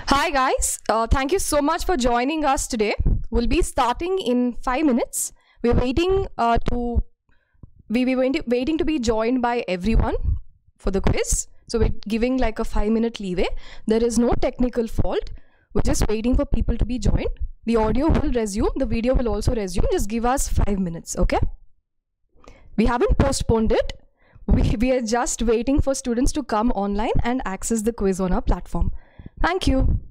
Hi guys, thank you so much for joining us today. We'll be starting in 5 minutes. We're waiting waiting to be joined by everyone for the quiz. So we're giving like a 5-minute leeway. There is no technical fault. We're just waiting for people to be joined. The audio will resume. The video will also resume. Just give us 5 minutes, okay? We haven't postponed it. We are just waiting for students to come online and access the quiz on our platform. Thank you.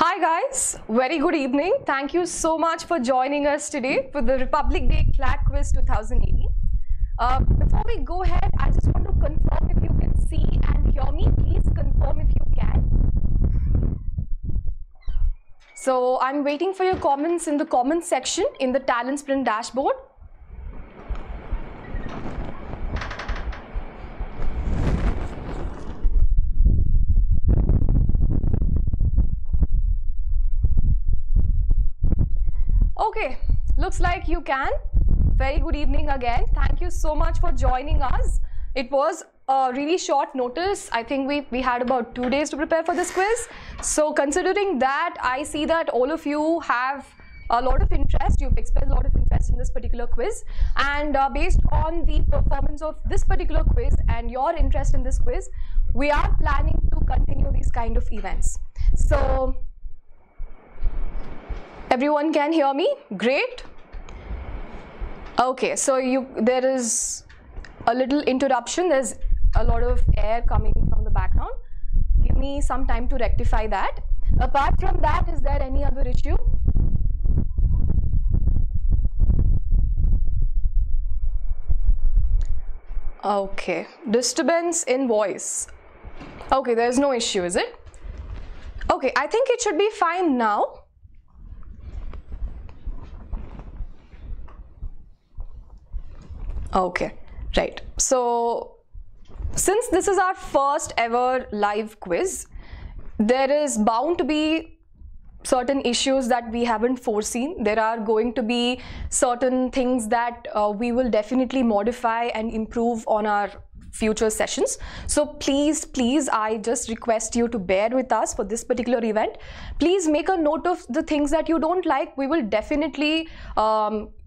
Hi guys, very good evening. Thank you so much for joining us today for the Republic Day CLAT Quiz 2018. Before we go ahead, I just want to confirm if you can see and hear me. Please confirm if you can. So I'm waiting for your comments in the comments section in the TalentSprint dashboard. Okay, looks like you can. Very good evening again. Thank you so much for joining us. It was a really short notice. I think we had about 2 days to prepare for this quiz. So considering that, I see that all of you have a lot of interest. You've expressed a lot of interest in this particular quiz, and based on the performance of this particular quiz and your interest in this quiz, we are planning to continue these kind of events. So everyone can hear me? Great. Okay, so there is a little interruption. There's a lot of air coming from the background. Give me some time to rectify that. Apart from that, is there any other issue? Okay, disturbance in voice. Okay, there's no issue, is it? Okay, I think it should be fine now. Okay, right. So since this is our first ever live quiz, there is bound to be certain issues that we haven't foreseen. There are going to be certain things that we will definitely modify and improve on our future sessions. So please, I just request you to bear with us for this particular event. Please make a note of the things that you don't like. We will definitely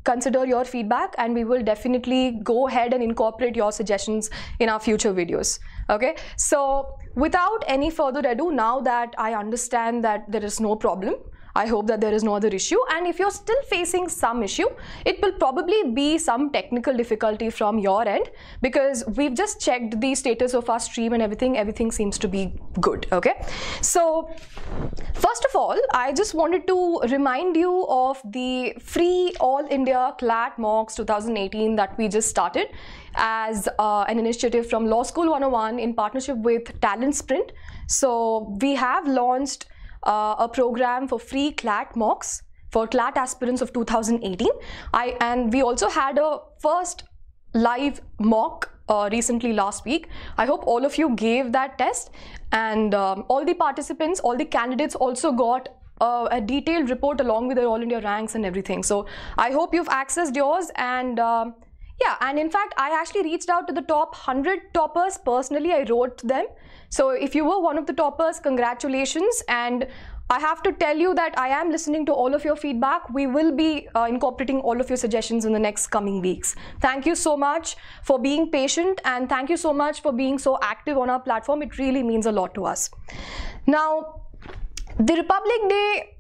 consider your feedback, and we will definitely go ahead and incorporate your suggestions in our future videos. Okay, so without any further ado, now that I understand that there is no problem, I hope that there is no other issue, and if you're still facing some issue, it will probably be some technical difficulty from your end, because we've just checked the status of our stream and everything seems to be good. Okay, so first of all, I just wanted to remind you of the free All India CLAT Mocks 2018 that we just started as an initiative from Law School 101 in partnership with TalentSprint. So we have launched a program for free CLAT mocks for CLAT aspirants of 2018. And we also had a first live mock recently last week. I hope all of you gave that test, and all the participants, all the candidates also got a detailed report along with their All India ranks and everything. So I hope you've accessed yours, and yeah, and in fact, I actually reached out to the top 100 toppers personally. I wrote to them. So if you were one of the toppers, congratulations. And I have to tell you that I am listening to all of your feedback. We will be incorporating all of your suggestions in the next coming weeks. Thank you so much for being patient, and thank you so much for being so active on our platform. It really means a lot to us. Now, the Republic Day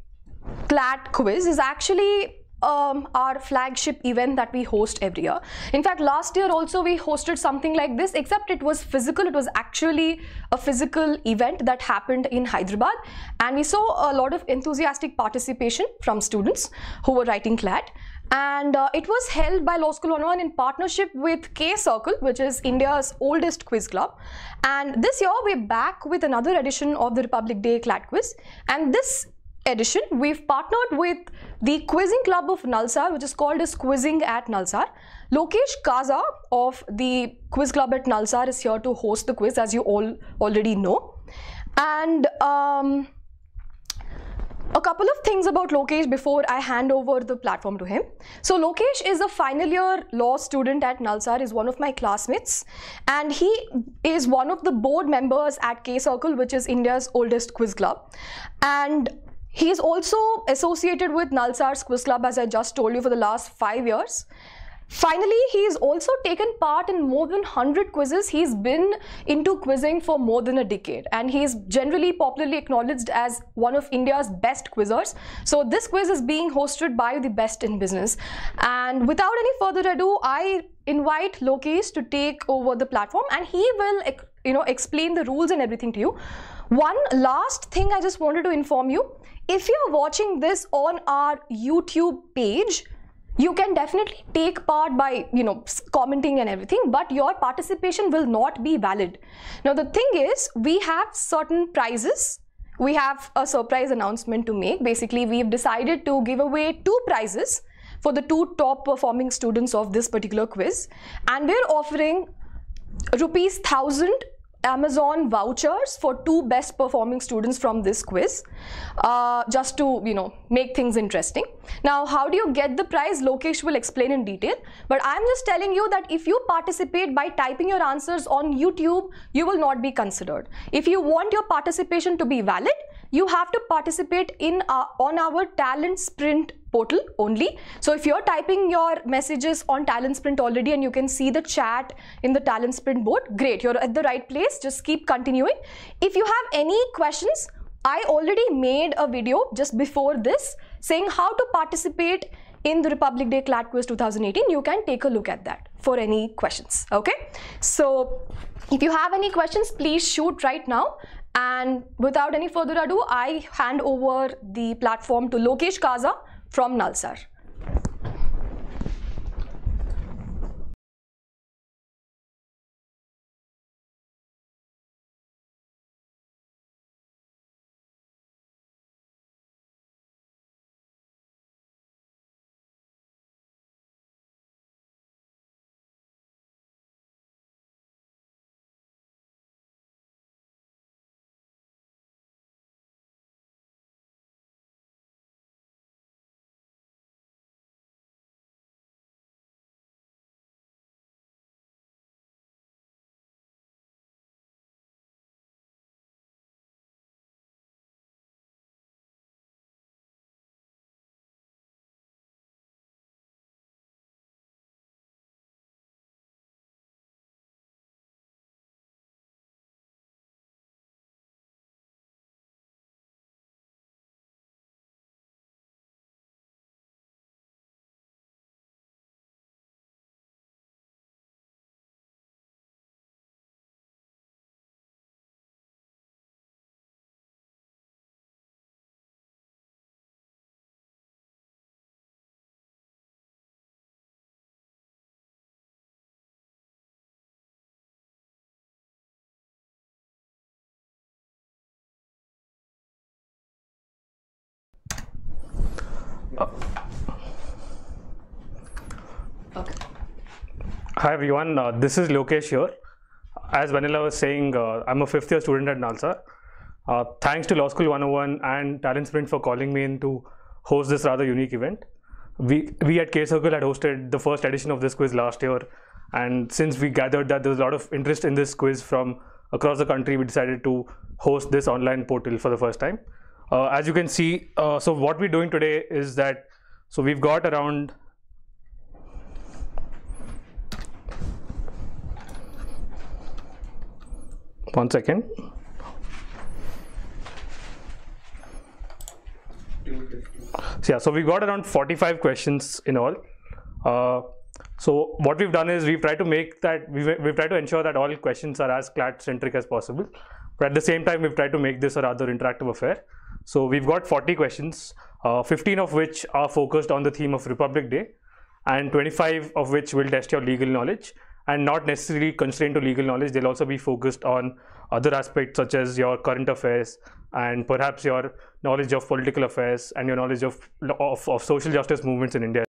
CLAT Quiz is actually our flagship event that we host every year. In fact, last year also we hosted something like this, except it was physical. It was actually a physical event that happened in Hyderabad, and we saw a lot of enthusiastic participation from students who were writing CLAT. And it was held by Law School 101 in partnership with K Circle, which is India's oldest quiz club. And this year we're back with another edition of the Republic Day CLAT Quiz. And this edition, we've partnered with the quizzing club of NALSAR, which is called as Quizzing at NALSAR. Lokesh Kaza of the quiz club at NALSAR is here to host the quiz, as you all already know. And a couple of things about Lokesh before I hand over the platform to him. So Lokesh is a final year law student at NALSAR, is one of my classmates, and he is one of the board members at K Circle, which is India's oldest quiz club. And he is also associated with NALSAR's quiz club, as I just told you, for the last 5 years. Finally, he's also taken part in more than 100 quizzes. He's been into quizzing for more than a decade, and he's generally popularly acknowledged as one of India's best quizzers. So this quiz is being hosted by the best in business. And without any further ado, I invite Lokesh to take over the platform, and he will explain the rules and everything to you. One last thing I just wanted to inform you. If you're watching this on our YouTube page, you can definitely take part by, commenting and everything, but your participation will not be valid. Now, the thing is, we have certain prizes. We have a surprise announcement to make. Basically, we've decided to give away 2 prizes for the 2 top performing students of this particular quiz. And we're offering ₹1,000 Amazon vouchers for 2 best performing students from this quiz, just to make things interesting. Now, how do you get the prize? Lokesh will explain in detail, but I'm just telling you that if you participate by typing your answers on YouTube, you will not be considered. If you want your participation to be valid, you have to participate in on our TalentSprint portal only. So if you're typing your messages on TalentSprint already and you can see the chat in the TalentSprint board, great, you're at the right place. Just keep continuing. If you have any questions, I already made a video just before this saying how to participate in the Republic Day CLAT Quiz 2018. You can take a look at that for any questions. Okay, so if you have any questions, please shoot right now. And without any further ado, I hand over the platform to Lokesh Kaza from NALSAR. Okay. Hi everyone, this is Lokesh here. As Vanilla was saying, I'm a 5th year student at NALSAR. Thanks to Law School 101 and TalentSprint for calling me in to host this rather unique event. We at K-Circle had hosted the first edition of this quiz last year, and since we gathered that there was a lot of interest in this quiz from across the country, we decided to host this online portal for the first time. As you can see, so what we're doing today is that, so we've got around one second. So yeah, so we've got around 45 questions in all. So what we've done is we've tried to make that, we've tried to ensure that all questions are as CLAT centric as possible. But at the same time, we've tried to make this a rather interactive affair. So we've got 40 questions, 15 of which are focused on the theme of Republic Day, and 25 of which will test your legal knowledge, and not necessarily constrained to legal knowledge. They'll also be focused on other aspects such as your current affairs and perhaps your knowledge of political affairs and your knowledge of social justice movements in India.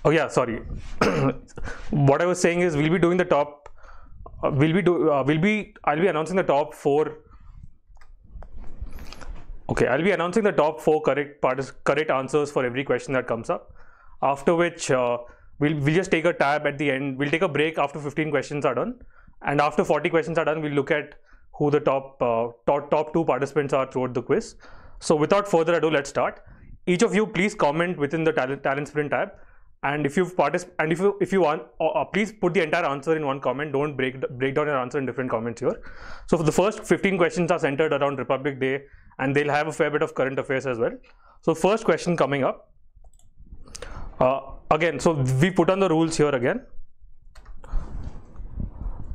Oh yeah, sorry. What I was saying is we'll be doing the top. I'll be announcing the top 4. Okay, I'll be announcing the top 4 correct answers for every question that comes up. After which we'll just take a tab at the end. We'll take a break after 15 questions are done, and after 40 questions are done, we'll look at who the top 2 participants are throughout the quiz. So without further ado, let's start. Each of you, please comment within the TalentSprint tab. And if you want, please put the entire answer in one comment. Don't break down your answer in different comments here. So for the first 15 questions are centered around Republic Day, and they'll have a fair bit of current affairs as well. So first question coming up. Again, so we put on the rules here again.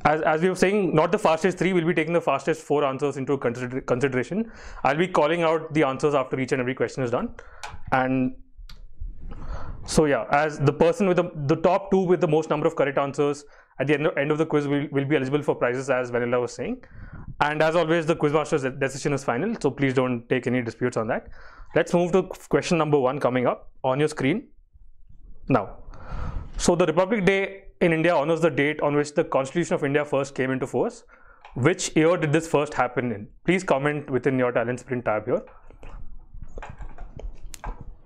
As we were saying, not the fastest 3, we'll be taking the fastest 4 answers into consideration. I'll be calling out the answers after each and every question is done. And So yeah, as the person with the top 2 with the most number of correct answers at the end of the quiz will be eligible for prizes, as Vanilla was saying. And as always, the quizmaster's decision is final, so please don't take any disputes on that. Let's move to question number 1 coming up on your screen now. So the Republic Day in India honors the date on which the Constitution of India first came into force. Which year did this first happen in? Please comment within your Talent Sprint tab here.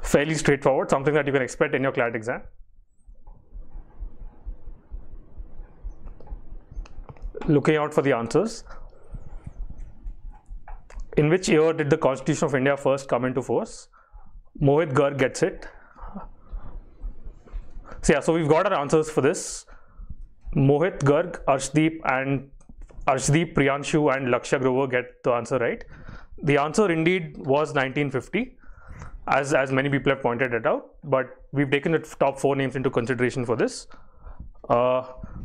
Fairly straightforward, something that you can expect in your CLAT exam. Looking out for the answers. In which year did the Constitution of India first come into force? Mohit Garg gets it. So yeah, so we've got our answers for this. Mohit Garg, Arshdeep, Priyanshu and Lakshya Grover get the answer right. The answer indeed was 1950, as many people have pointed it out, but we've taken the top 4 names into consideration for this.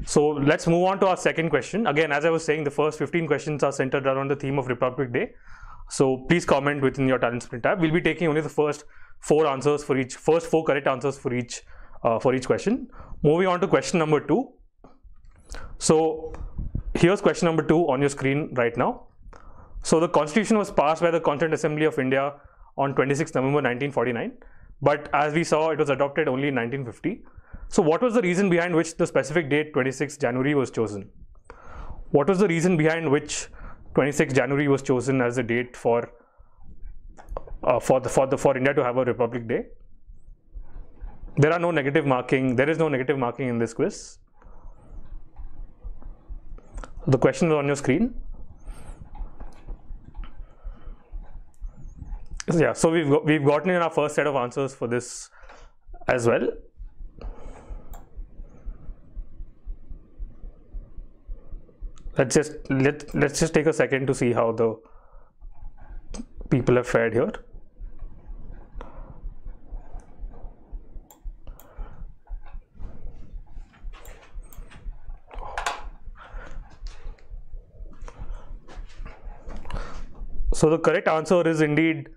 So let's move on to our second question. Again, as I was saying, the first 15 questions are centered around the theme of Republic Day. So please comment within your Talent Sprint tab. We'll be taking only the first 4 answers for each, first 4 correct answers for each question. Moving on to question number 2. So here's question number 2 on your screen right now. So the Constitution was passed by the Constituent Assembly of India on 26 November 1949, but as we saw, it was adopted only in 1950. So what was the reason behind which the specific date 26 January was chosen? What was the reason behind which 26 January was chosen as the date for India to have a Republic Day? There is no negative marking in this quiz. The question is on your screen. Yeah, so we've gotten in our first set of answers for this as well. Let's just take a second to see how the people have fared here. So the correct answer is indeed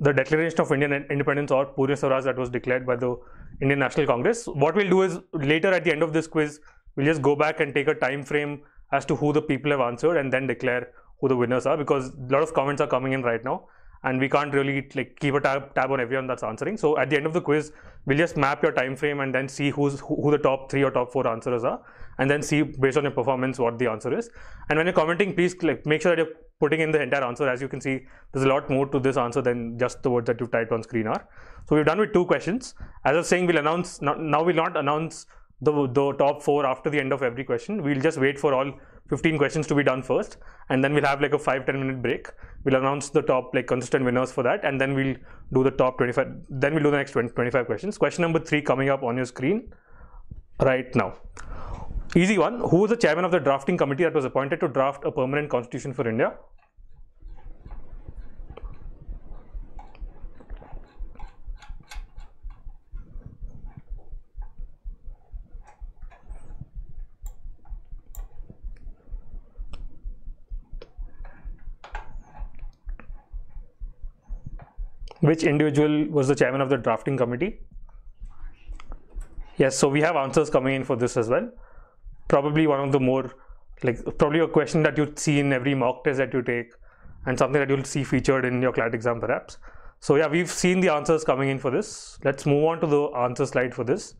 the Declaration of Indian Independence, or Purya Swaraj, that was declared by the Indian National Congress. What we'll do is later at the end of this quiz, we'll just go back and take a time frame as to who the people have answered and then declare who the winners are, because a lot of comments are coming in right now and we can't really keep a tab on everyone that's answering. So at the end of the quiz, we'll just map your time frame and then see who the top 3 or top 4 answers are, and then see based on your performance what the answer is. And when you're commenting, please make sure that you're putting in the entire answer. As you can see, there's a lot more to this answer than just the words that you've typed on screen are. So we've done with 2 questions. As I was saying, we'll announce, now we'll not announce the top 4 after the end of every question. We'll just wait for all 15 questions to be done first, and then we'll have like a 5-10 minute break. We'll announce the top consistent winners for that, and then we'll do the top 25, then we'll do the next 25 questions. Question number 3 coming up on your screen right now. Easy one. Who was the chairman of the drafting committee that was appointed to draft a permanent constitution for India? Which individual was the chairman of the drafting committee? Yes, so we have answers coming in for this as well. Probably one of the more, probably a question that you'd see in every mock test that you take, and something that you'll see featured in your CLAT exam perhaps. So yeah, we've seen the answers coming in for this. Let's move on to the answer slide for this.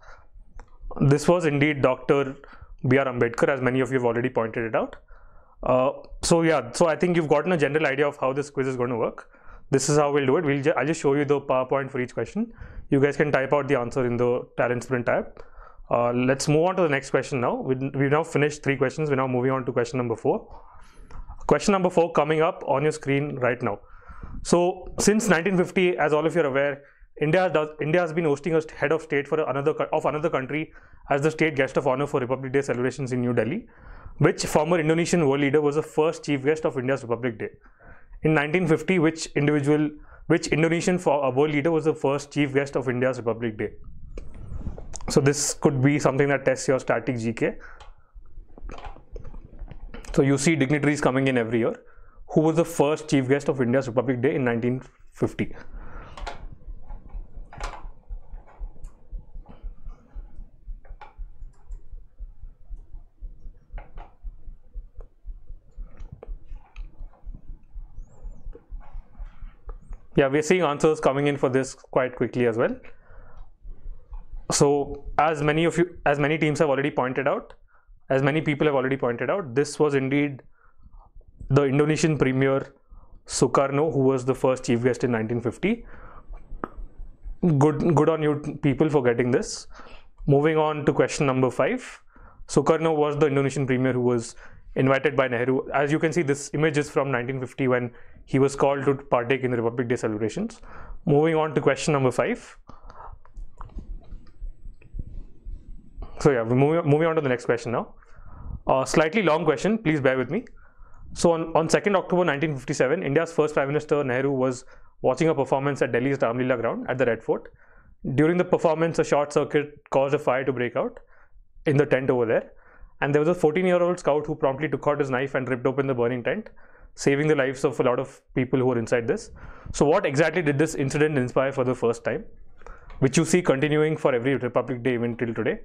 This was indeed Dr. B.R. Ambedkar, as many of you have already pointed it out. So yeah, so I think you've gotten a general idea of how this quiz is going to work. This is how we'll do it. I'll just show you the PowerPoint for each question. You guys can type out the answer in the Talent Sprint tab. Let's move on to the next question now. We've now finished 3 questions. We're now moving on to question number 4. Question number 4 coming up on your screen right now. So since 1950, as all of you are aware, India has been hosting a head of state for another country as the state guest of honor for Republic Day celebrations in New Delhi. Which former Indonesian world leader was the first chief guest of India's Republic Day? In 1950, which Indonesian world leader was the first chief guest of India's Republic Day? So this could be something that tests your static GK. So you see dignitaries coming in every year. Who was the first chief guest of India's Republic Day in 1950? Yeah, we're seeing answers coming in for this quite quickly as well. So as many teams have already pointed out, as many people have already pointed out, this was indeed the Indonesian Premier Sukarno, who was the first chief guest in 1950. Good on you people for getting this. Moving on to question number 5. Sukarno was the Indonesian Premier who was invited by Nehru. As you can see, this image is from 1950 when he was called to partake in the Republic Day celebrations. Moving on to question number 5. So yeah, we're moving on to the next question now. Slightly long question, please bear with me. So on 2nd October 1957, India's first Prime Minister Nehru was watching a performance at Delhi's Ramlila ground at the Red Fort. During the performance, a short circuit caused a fire to break out in the tent over there. And there was a 14-year-old scout who promptly took out his knife and ripped open the burning tent, saving the lives of a lot of people who were inside this. So what exactly did this incident inspire for the first time, which you see continuing for every Republic Day event till today?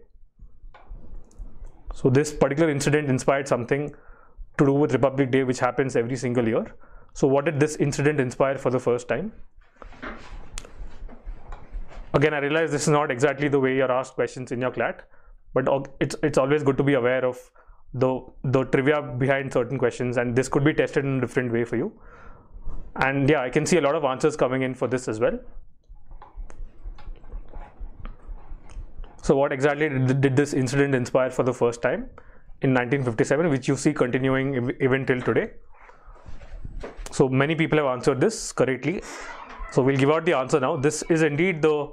So this particular incident inspired something to do with Republic Day, which happens every single year. So what did this incident inspire for the first time? Again, I realize this is not exactly the way you're asked questions in your CLAT, but it's always good to be aware of the trivia behind certain questions, and this could be tested in a different way for you. And yeah, I can see a lot of answers coming in for this as well. So what exactly did this incident inspire for the first time in 1957, which you see continuing even till today? So many people have answered this correctly. So we'll give out the answer now. This is indeed the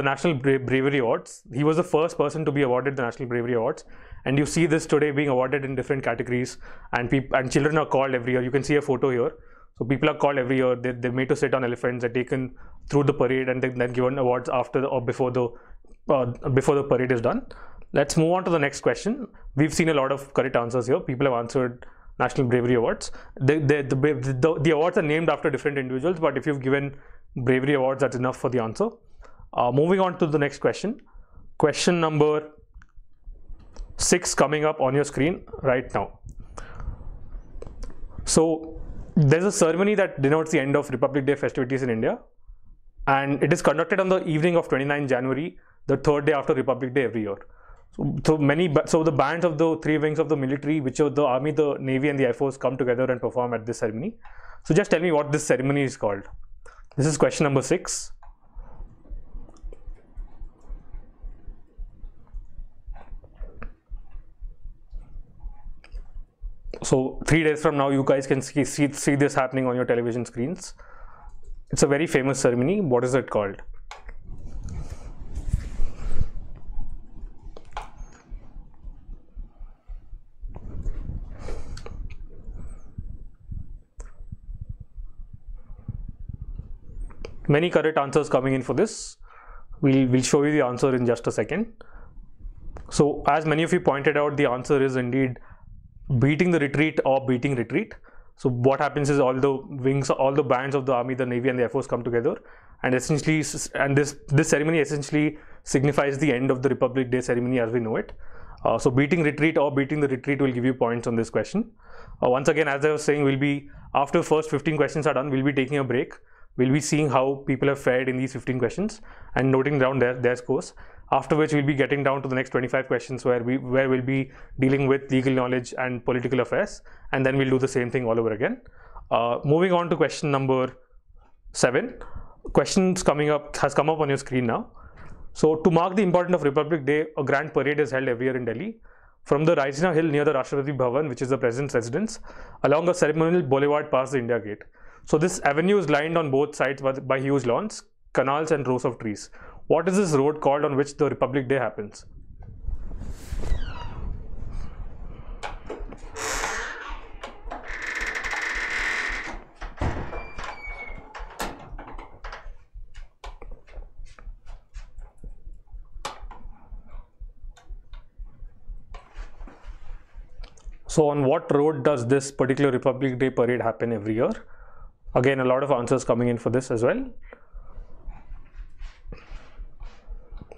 National Bravery Awards. He was the first person to be awarded the National Bravery Awards, and you see this today being awarded in different categories, and children are called every year. You can see a photo here. So people are called every year. They're made to sit on elephants. They're taken through the parade and then given awards after or before the parade is done. Let's move on to the next question. We've seen a lot of correct answers here. People have answered National Bravery Awards. The awards are named after different individuals, but if you've given bravery awards, that's enough for the answer. Moving on to the next question. Question number 6 coming up on your screen right now. So there's a ceremony that denotes the end of Republic Day festivities in India, and it is conducted on the evening of 29 January, the 3rd day after Republic Day every year. So the bands of the 3 wings of the military, which are the Army, the Navy and the Air Force, come together and perform at this ceremony. So just tell me what this ceremony is called. This is question number 6. So 3 days from now, you guys can see this happening on your television screens. It's a very famous ceremony. What is it called? Many correct answers coming in for this. We'll show you the answer in just a second. So as many of you pointed out, the answer is indeed beating the retreat or beating retreat. So what happens is all the wings, all the bands of the Army, the Navy and the Air Force come together, and essentially, this ceremony essentially signifies the end of the Republic Day ceremony as we know it. So beating retreat or beating the retreat will give you points on this question. Once again, as I was saying, after first 15 questions are done, we'll be taking a break. We'll be seeing how people have fared in these 15 questions and noting down their scores. After which we'll be getting down to the next 25 questions where we'll be dealing with legal knowledge and political affairs, and then we'll do the same thing all over again. Moving on to question number 7. Questions has come up on your screen now. So to mark the importance of Republic Day, a grand parade is held every year in Delhi. From the Raisina Hill near the Rashtrapati Bhavan, which is the president's residence, along a ceremonial boulevard past the India Gate. So this avenue is lined on both sides by huge lawns, canals and rows of trees. What is this road called on which the Republic Day happens? So on what road does this particular Republic Day parade happen every year? Again, a lot of answers coming in for this as well.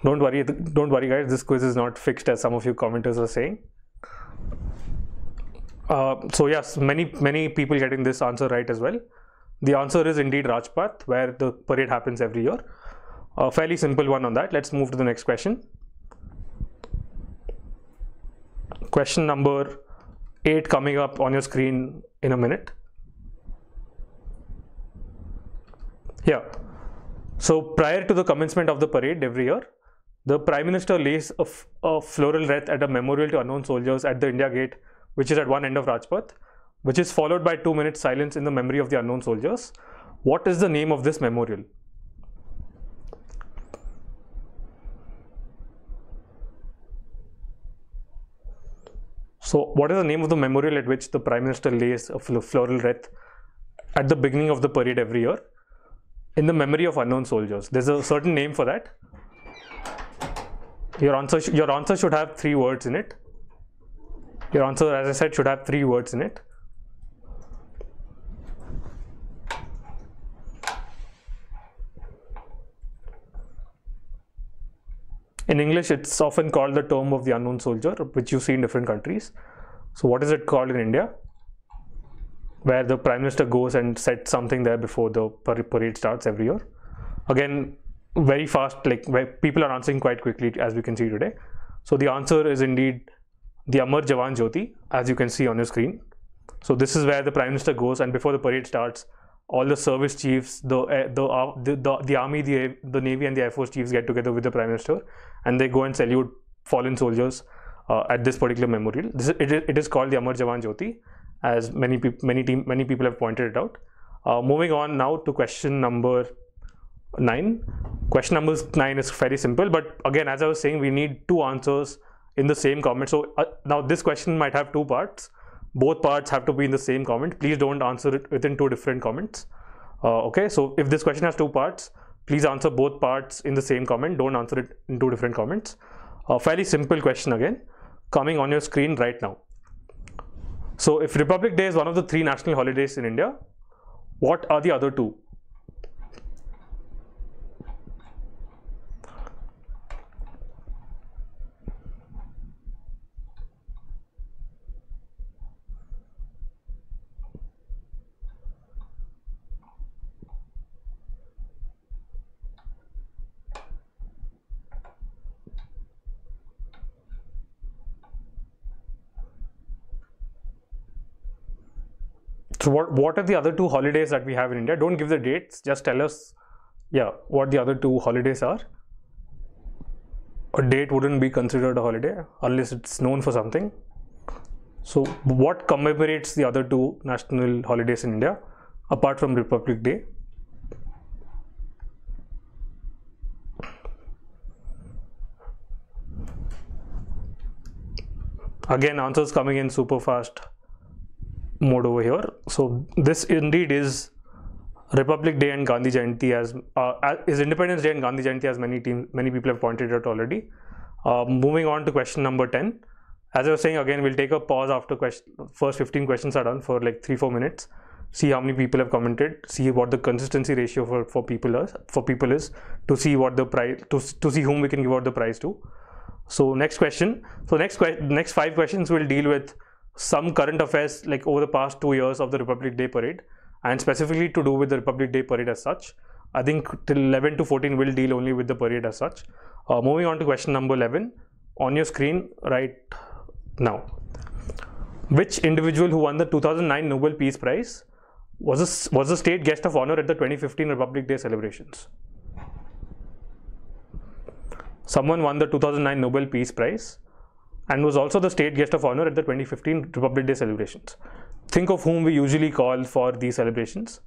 Don't worry guys, this quiz is not fixed as some of you commenters are saying. So yes, many people getting this answer right as well. The answer is indeed Rajpath, where the parade happens every year. A fairly simple one on that. Let's move to the next question. Question number 8 coming up on your screen in a minute. Yeah. So prior to the commencement of the parade every year, the Prime Minister lays a floral wreath at a memorial to unknown soldiers at the India Gate, which is at one end of Rajpath, which is followed by 2 minutes silence in the memory of the unknown soldiers. What is the name of this memorial? So what is the name of the memorial at which the Prime Minister lays a floral wreath at the beginning of the parade every year in the memory of unknown soldiers? There's a certain name for that. Your answer should have 3 words in it. Your answer, as I said, should have 3 words in it. In English, it's often called the Tomb of the Unknown Soldier, which you see in different countries. So what is it called in India? Where the Prime Minister goes and sets something there before the parade starts every year. Again, very fast, like where people are answering quite quickly, as we can see today. So the answer is indeed the Amar Jawan Jyoti, as you can see on your screen. So this is where the Prime Minister goes, and before the parade starts, all the service chiefs, the army, the navy and the air force chiefs get together with the Prime Minister, and they go and salute fallen soldiers at this particular memorial. It is called the Amar Jawan Jyoti, as many people have pointed it out. Moving on now to question number 9. Question number 9 is very simple, but again, as I was saying, we need 2 answers in the same comment. So now this question might have 2 parts. Both parts have to be in the same comment. Please don't answer it within 2 different comments. Okay, so if this question has 2 parts, please answer both parts in the same comment. Don't answer it in 2 different comments. A fairly simple question again, coming on your screen right now. So if Republic Day is one of the 3 national holidays in India, what are the other 2? So what are the other 2 holidays that we have in India? Don't give the dates, just tell us, yeah, what the other 2 holidays are. A date wouldn't be considered a holiday unless it's known for something. So what commemorates the other 2 national holidays in India apart from Republic Day? Again, answers coming in super fast mode over here. So this indeed is Republic Day and Gandhi Jayanti, is Independence Day and Gandhi Jayanti, as many people have pointed out already. Moving on to question number 10. As I was saying, again, we'll take a pause after first 15 questions are done for like 3-4 minutes. See how many people have commented. See what the consistency ratio for people is to see what the prize to see whom we can give out the prize to. So next question. So next 5 questions will deal with some current affairs like over the past 2 years of the Republic Day parade, and specifically to do with the Republic Day parade as such. I think till 11 to 14 will deal only with the parade as such. Moving on to question number 11 on your screen right now. Which individual who won the 2009 Nobel Peace Prize was a state guest of honor at the 2015 Republic Day celebrations? Someone won the 2009 Nobel Peace Prize and was also the state guest of honor at the 2015 Republic Day celebrations. Think of whom we usually call for these celebrations.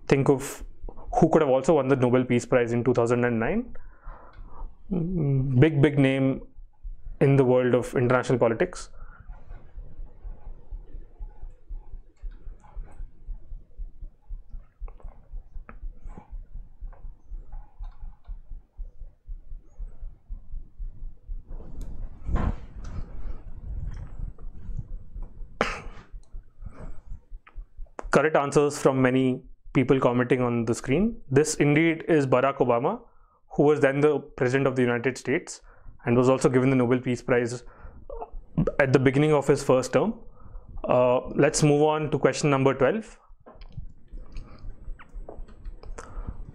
Think of who could have also won the Nobel Peace Prize in 2009. Big name in the world of international politics. Correct answers from many people commenting on the screen. This indeed is Barack Obama, who was then the President of the United States and was also given the Nobel Peace Prize at the beginning of his first term. Let's move on to question number 12.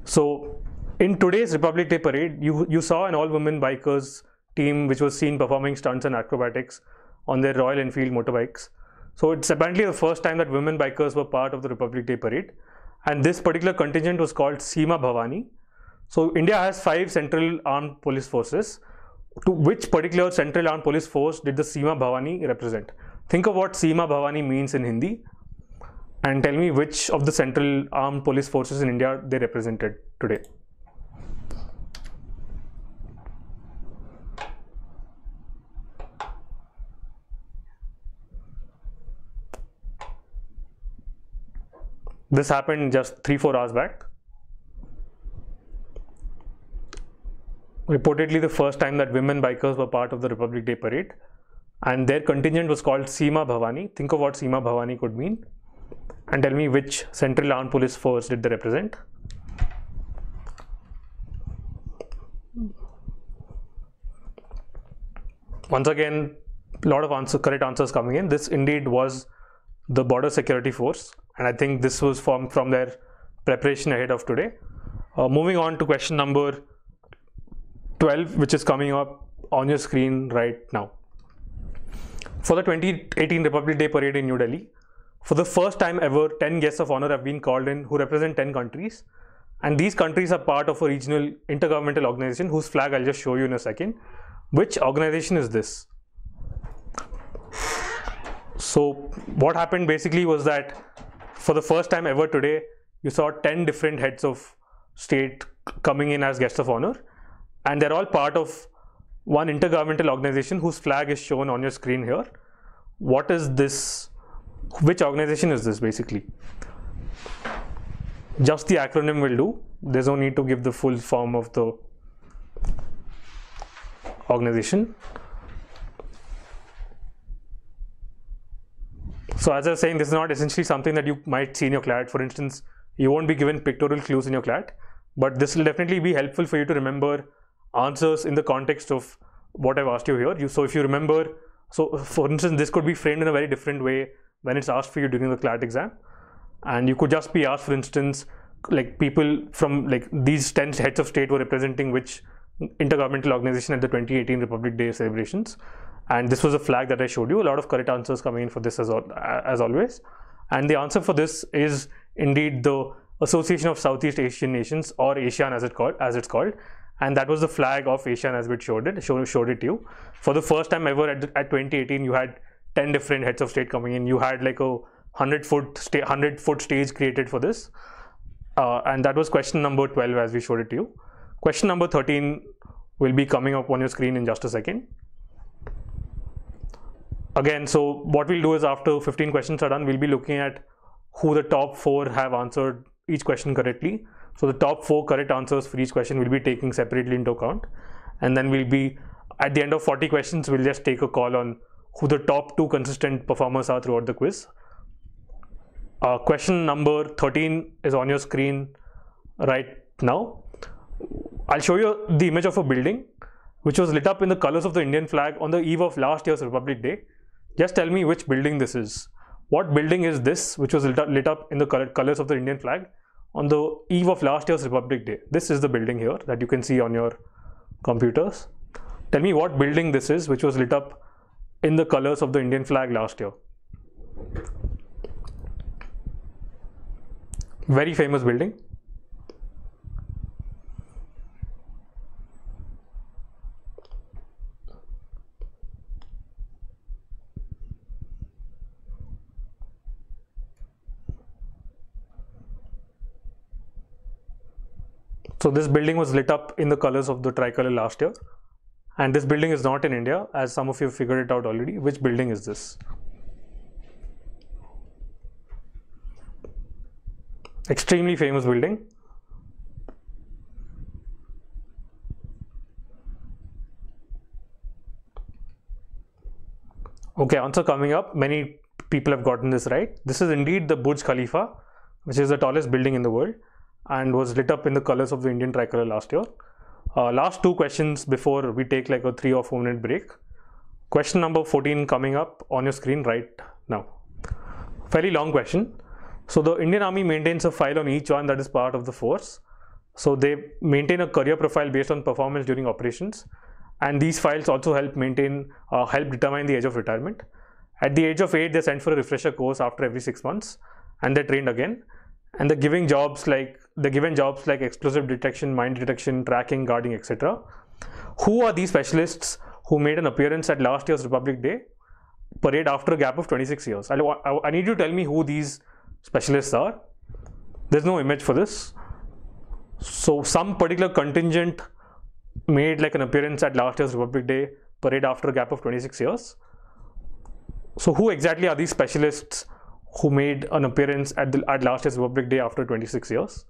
So in today's Republic Day parade, you saw an all-women bikers team which was seen performing stunts and acrobatics on their Royal Enfield motorbikes. So it's apparently the first time that women bikers were part of the Republic Day parade, and this particular contingent was called Seema Bhavani. So India has 5 Central Armed Police Forces. To which particular Central Armed Police Force did the Seema Bhavani represent? Think of what Seema Bhavani means in Hindi and tell me which of the Central Armed Police Forces in India they represented today. This happened just 3-4 hours back. Reportedly the first time that women bikers were part of the Republic Day parade, and their contingent was called Seema Bhavani. Think of what Seema Bhavani could mean and tell me which Central Armed Police Force did they represent. Once again, a lot of correct answers coming in. This indeed was the Border Security Force, and I think this was from their preparation ahead of today. Moving on to question number 12, which is coming up on your screen right now. For the 2018 Republic Day parade in New Delhi, for the first time ever, 10 guests of honor have been called in who represent 10 countries, and these countries are part of a regional intergovernmental organization whose flag I'll just show you in a second. Which organization is this? So what happened basically was that for the first time ever today, you saw 10 different heads of state coming in as guests of honor, and they're all part of one intergovernmental organization whose flag is shown on your screen here. What is this? Which organization is this basically? Just the acronym will do. There's no need to give the full form of the organization. So as I was saying, this is not essentially something that you might see in your CLAT. For instance, you won't be given pictorial clues in your CLAT, but this will definitely be helpful for you to remember answers in the context of what I've asked you here. So if you remember, so for instance, this could be framed in a very different way when it's asked for you during the CLAT exam. And you could just be asked, for instance, like people from like these 10 heads of state were representing which intergovernmental organization at the 2018 Republic Day celebrations. And this was a flag that I showed you. A lot of correct answers coming in for this as always. And the answer for this is indeed the Association of Southeast Asian Nations, or ASEAN as it's called. And that was the flag of ASEAN as we showed it to you. For the first time ever at 2018, you had 10 different heads of state coming in. You had like a 100-foot stage created for this. And that was question number 12 as we showed it to you. Question number 13 will be coming up on your screen in just a second. Again, so what we'll do is after 15 questions are done, we'll be looking at who the top 4 have answered each question correctly. So the top 4 correct answers for each question will be taken separately into account. And then we'll be, at the end of 40 questions, we'll just take a call on who the top 2 consistent performers are throughout the quiz. Question number 13 is on your screen right now. I'll show you the image of a building which was lit up in the colors of the Indian flag on the eve of last year's Republic Day. Just tell me which building this is. What building is this which was lit up in the colors of the Indian flag on the eve of last year's Republic Day? This is the building here that you can see on your computers. Tell me what building this is which was lit up in the colors of the Indian flag last year. Very famous building. So this building was lit up in the colors of the tricolor last year, and this building is not in India, as some of you have figured it out already. Which building is this? Extremely famous building. Okay, answer coming up. Many people have gotten this right. This is indeed the Burj Khalifa, which is the tallest building in the world, and was lit up in the colors of the Indian tricolor last year. Last 2 questions before we take like a 3 or 4 minute break. Question number 14 coming up on your screen right now. Fairly long question. So the Indian Army maintains a file on each one that is part of the force. So they maintain a career profile based on performance during operations, and these files also help determine the age of retirement. At the age of 8, they're sent for a refresher course after every 6 months, and they're trained again. And they're given jobs like explosive detection, mine detection, tracking, guarding, etc. Who are these specialists who made an appearance at last year's Republic Day parade after a gap of 26 years? I need you to tell me who these specialists are. There's no image for this. So some particular contingent made like an appearance at last year's Republic Day parade after a gap of 26 years. So who exactly are these specialists who made an appearance at last year's Republic Day after 26 years?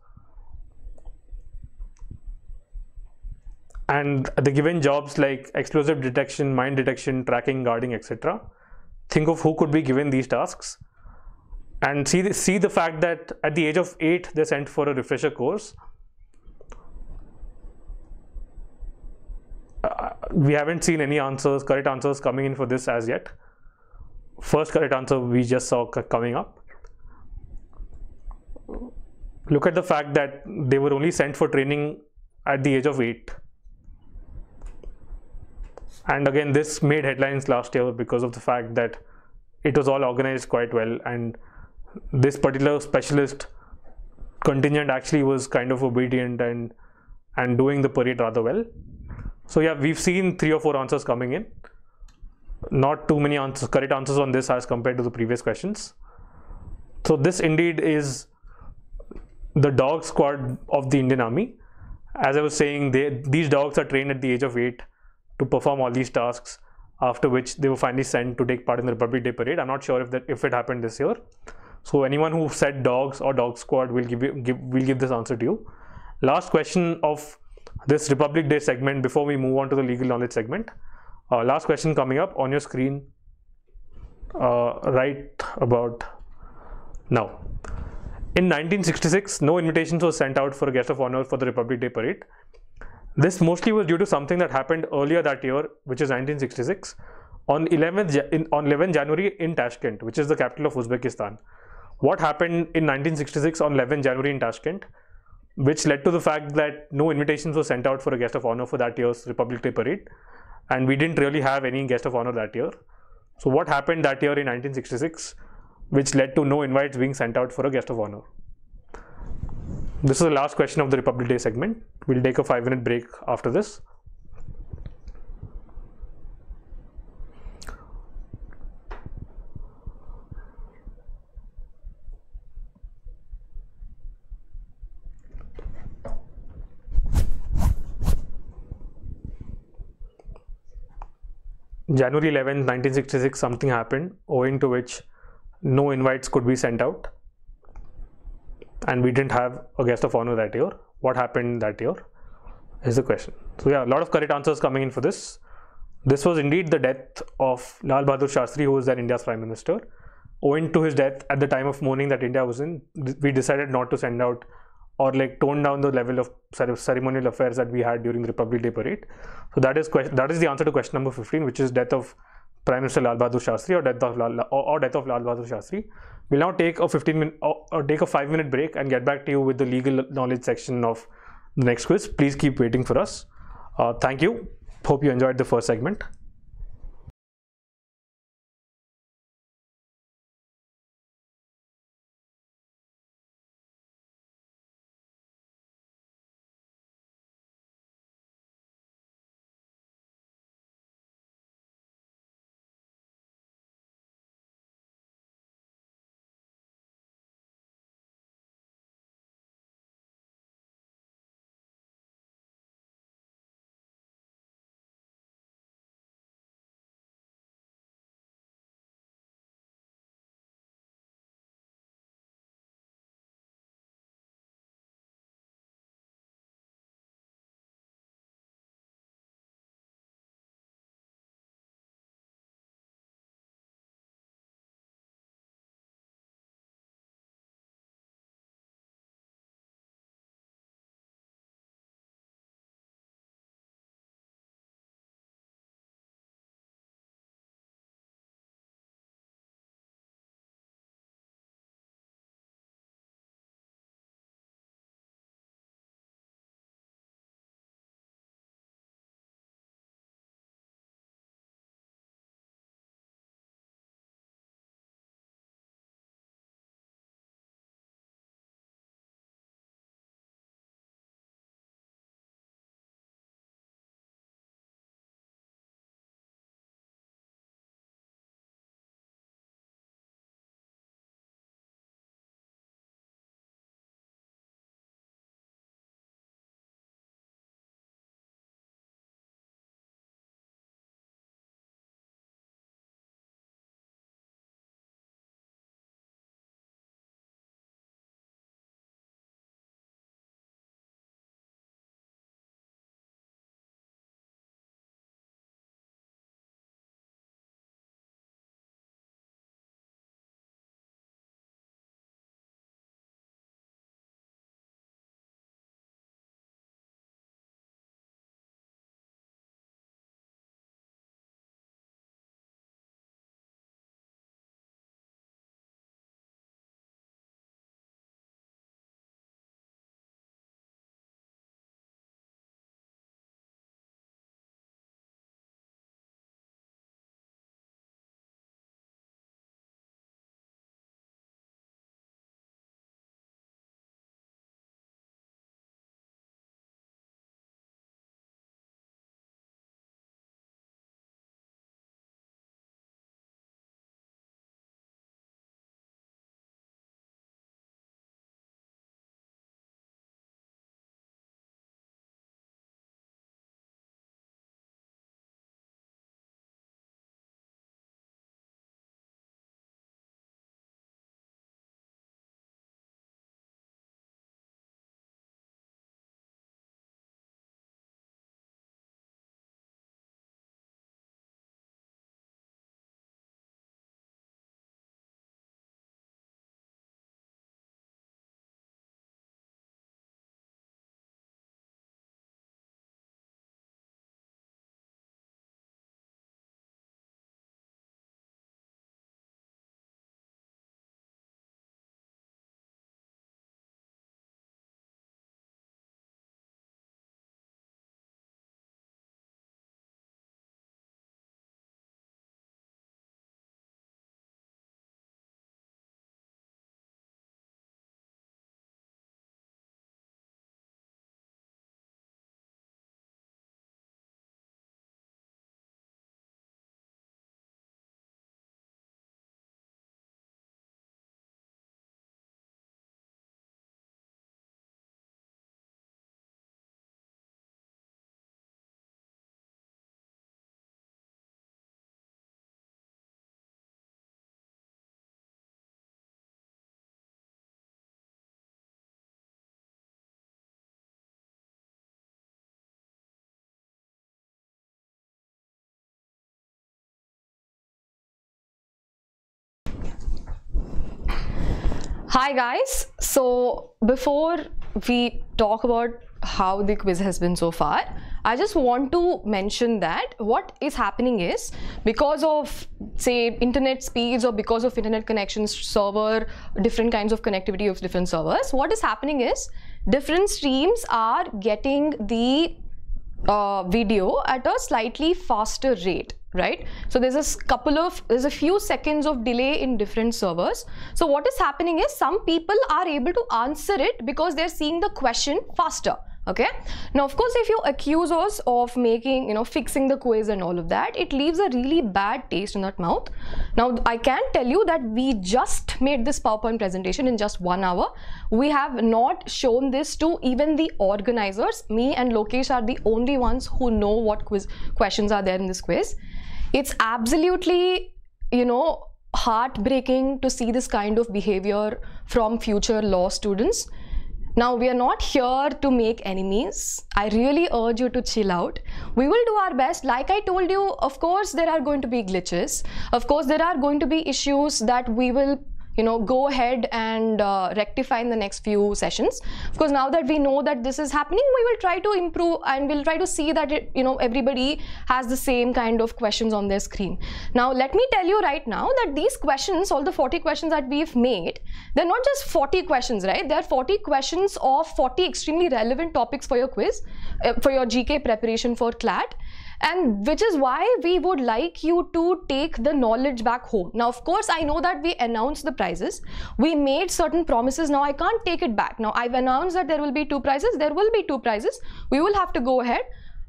And the given jobs like explosive detection, mine detection, tracking, guarding, etc. Think of who could be given these tasks, and see the fact that at the age of 8 they're sent for a refresher course. We haven't seen any correct answers coming in for this as yet. First correct answer we just saw coming up. Look at the fact that they were only sent for training at the age of 8. And again, this made headlines last year because of the fact that it was all organized quite well, and this particular specialist contingent actually was kind of obedient and doing the parade rather well. So yeah, we've seen 3 or 4 answers coming in. Not too many correct answers on this as compared to the previous questions. So this indeed is the dog squad of the Indian Army. As I was saying, these dogs are trained at the age of 8 to perform all these tasks, after which they were finally sent to take part in the Republic Day parade. I'm not sure if it happened this year. So anyone who said dogs or dog squad will give this answer to you. Last question of this Republic Day segment before we move on to the legal knowledge segment. Last question coming up on your screen right about now. In 1966, no invitations were sent out for a guest of honor for the Republic Day parade. This mostly was due to something that happened earlier that year, which is 1966, on 11 January in Tashkent, which is the capital of Uzbekistan. What happened in 1966 on 11 January in Tashkent, which led to the fact that no invitations were sent out for a guest of honor for that year's Republic Day parade, and we didn't really have any guest of honor that year. So what happened that year in 1966, which led to no invites being sent out for a guest of honor? This is the last question of the Republic Day segment. We'll take a 5-minute break after this. January 11th, 1966, something happened owing to which no invites could be sent out, and we didn't have a guest of honor that year. What happened that year is the question. So yeah, a lot of correct answers coming in for this. This was indeed the death of Lal Bahadur Shastri, who was then India's Prime Minister. Owing to his death, at the time of mourning that India was in, we decided not to send out or like tone down the level of ceremonial affairs that we had during the Republic Day parade. So that is the answer to question number 15, which is death of Prime Minister Lal Bahadur Shastri or death of Lal Bahadur Shastri. We'll now take a 5-minute break and get back to you with the legal knowledge section of the next quiz. Please keep waiting for us. Thank you. Hope you enjoyed the first segment. Hi guys, so before we talk about how the quiz has been so far, I just want to mention that what is happening is, because of say internet speeds or because of internet connections, server, different kinds of connectivity of different servers, what is happening is different streams are getting the video at a slightly faster rate, right? So there's a few seconds of delay in different servers. So what is happening is some people are able to answer it because they're seeing the question faster. Okay, now of course if you accuse us of making, fixing the quiz and all of that, it leaves a really bad taste in that mouth. Now I can tell you that we just made this PowerPoint presentation in just 1 hour. We have not shown this to even the organizers. Me and Lokesh are the only ones who know what questions are there in this quiz. It's absolutely, heartbreaking to see this kind of behavior from future law students. Now, we are not here to make enemies. I really urge you to chill out. We will do our best. Like I told you, of course, there are going to be glitches. Of course, there are going to be issues that we will go ahead and rectify in the next few sessions. Of course, now that we know that this is happening, we will try to improve and we'll try to see that everybody has the same kind of questions on their screen. Now, let me tell you right now that these questions, all the 40 questions that we've made, they're not just 40 questions, right? They're 40 questions of 40 extremely relevant topics for your quiz, for your GK preparation for CLAT. And which is why we would like you to take the knowledge back home. Now, of course, I know that we announced the prizes. We made certain promises. Now, I can't take it back. Now, I've announced that there will be 2 prizes. There will be 2 prizes. We will have to go ahead.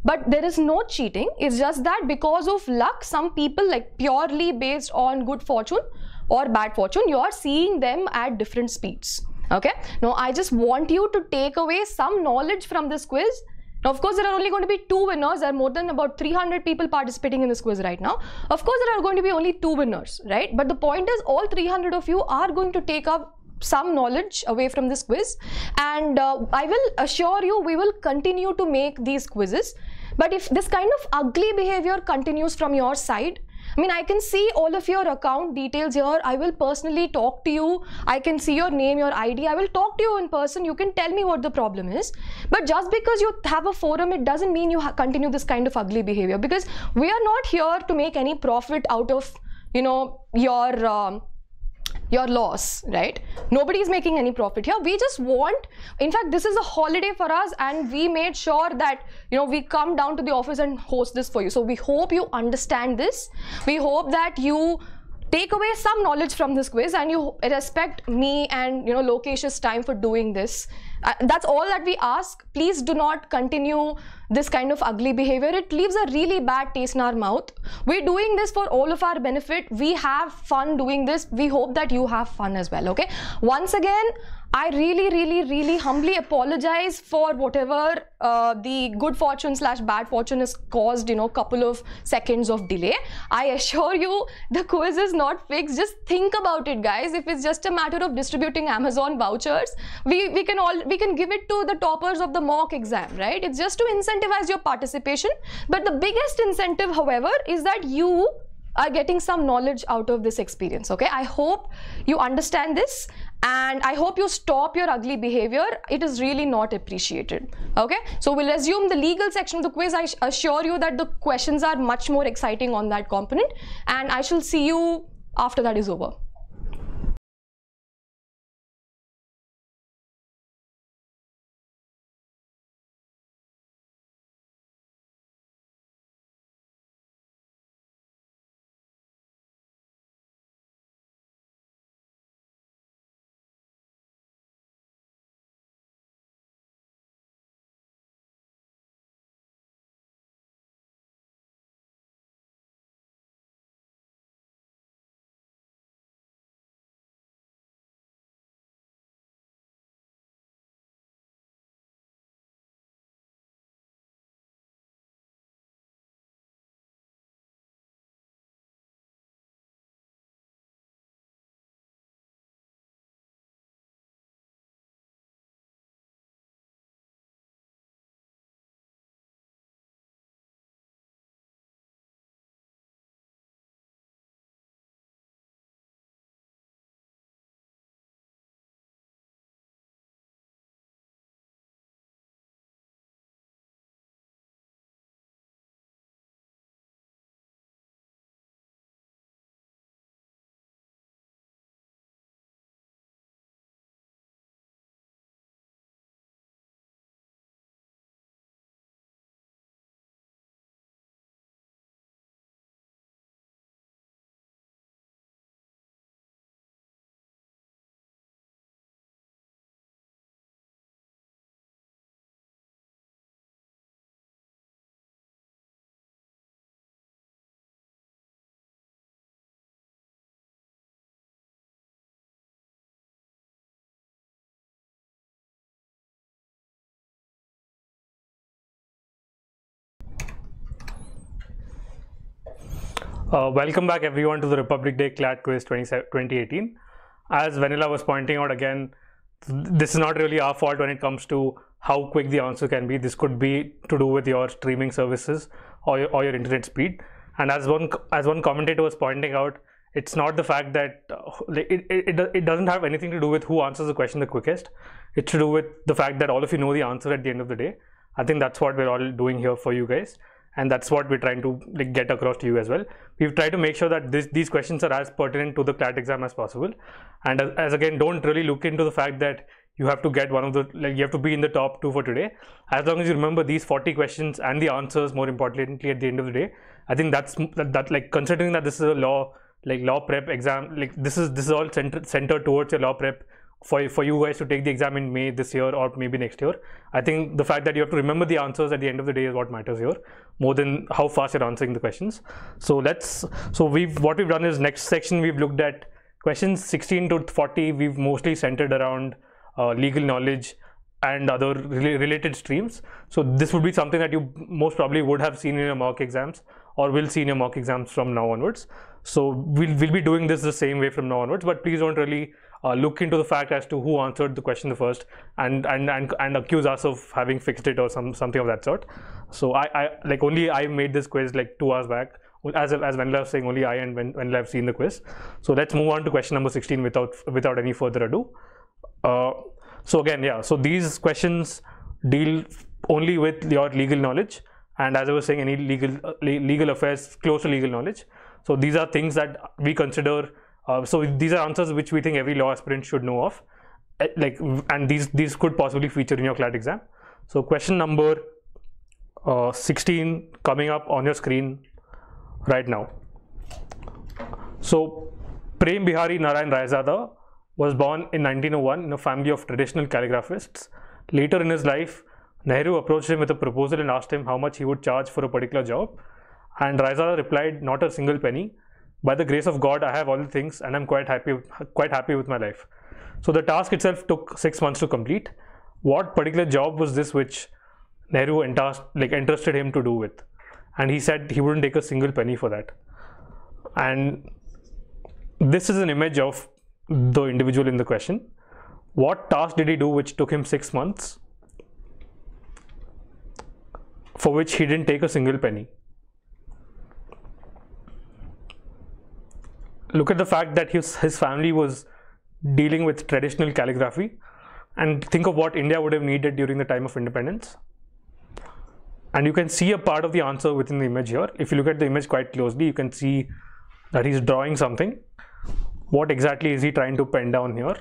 But there is no cheating. It's just that because of luck, some people, like purely based on good fortune or bad fortune, you are seeing them at different speeds. Okay? Now, I just want you to take away some knowledge from this quiz. Now, of course, there are only going to be 2 winners. There are more than about 300 people participating in this quiz right now. Of course, there are going to be only 2 winners, right? But the point is, all 300 of you are going to take up some knowledge away from this quiz. And I will assure you, we will continue to make these quizzes. But if this kind of ugly behavior continues from your side, I mean, I can see all of your account details here. I will personally talk to you. I can see your name, your ID. I will talk to you in person. You can tell me what the problem is. But just because you have a forum, it doesn't mean you continue this kind of ugly behavior, because we are not here to make any profit out of, your loss, right? Nobody is making any profit here. We just want, in fact, this is a holiday for us, and we made sure that we come down to the office and host this for you. So we hope you understand this. We hope that you take away some knowledge from this quiz and you respect me and Lokesh's time for doing this. That's all that we ask. Please do not continue this kind of ugly behavior. It leaves a really bad taste in our mouth. We're doing this for all of our benefit. We have fun doing this. We hope that you have fun as well. Okay, once again, I really humbly apologize for whatever the good fortune / bad fortune has caused, couple of seconds of delay. I assure you, the quiz is not fixed. Just think about it, guys. If it's just a matter of distributing Amazon vouchers, we can give it to the toppers of the mock exam, right? It's just to incentivize your participation. But the biggest incentive, however, is that you are getting some knowledge out of this experience. Okay, I hope you understand this, and I hope you stop your ugly behavior. It is really not appreciated. Okay, so we'll resume the legal section of the quiz. I assure you that the questions are much more exciting on that component, and I shall see you after that is over. Welcome back everyone to the Republic Day CLAT Quiz 2018. As Vanilla was pointing out again, this is not really our fault when it comes to how quick the answer can be. This could be to do with your streaming services or your internet speed. And as one commentator was pointing out, it's not the fact that it doesn't have anything to do with who answers the question the quickest. It's to do with the fact that all of you know the answer at the end of the day. I think that's what we're all doing here for you guys. And that's what we're trying to get across to you as well. We've tried to make sure that these questions are as pertinent to the CLAT exam as possible. And as again, don't really look into the fact that you have to get one of the, you have to be in the top 2 for today. As long as you remember these 40 questions and the answers, more importantly at the end of the day, I think that like, considering that this is a law prep exam, like this is all centered towards your law prep for you guys to take the exam in May this year or maybe next year. I think the fact that you have to remember the answers at the end of the day is what matters here, more than how fast you're answering the questions. So what we've done is, next section we've looked at questions 16 to 40. We've mostly centered around legal knowledge and other related streams. So this would be something that you most probably would have seen in your mock exams or will see in your mock exams from now onwards. So we'll be doing this the same way from now onwards, but please don't really look into the fact as to who answered the question the first and accuse us of having fixed it or something of that sort. So only I made this quiz like 2 hours back. As Vanilla was saying, only I and Vanilla have seen the quiz. So let's move on to question number 16 without any further ado. So again, yeah, so these questions deal only with your legal knowledge, and as I was saying, any legal affairs close to legal knowledge. So these are things that we consider. So these are answers which we think every law aspirant should know of, and these could possibly feature in your CLAT exam. So question number 16 coming up on your screen right now. So Prem Bihari Narayan Raizada was born in 1901 in a family of traditional calligraphists. Later in his life, Nehru approached him with a proposal and asked him how much he would charge for a particular job. And Raizada replied, "Not a single penny. By the grace of God, I have all the things and I'm quite happy with my life." So the task itself took 6 months to complete. What particular job was this which Nehru entrusted him to do with? And he said he wouldn't take a single penny for that. And this is an image of the individual in the question. What task did he do which took him 6 months, for which he didn't take a single penny? Look at the fact that his family was dealing with traditional calligraphy, and think of what India would have needed during the time of independence. And you can see a part of the answer within the image here. If you look at the image quite closely, you can see that he's drawing something. What exactly is he trying to pen down here?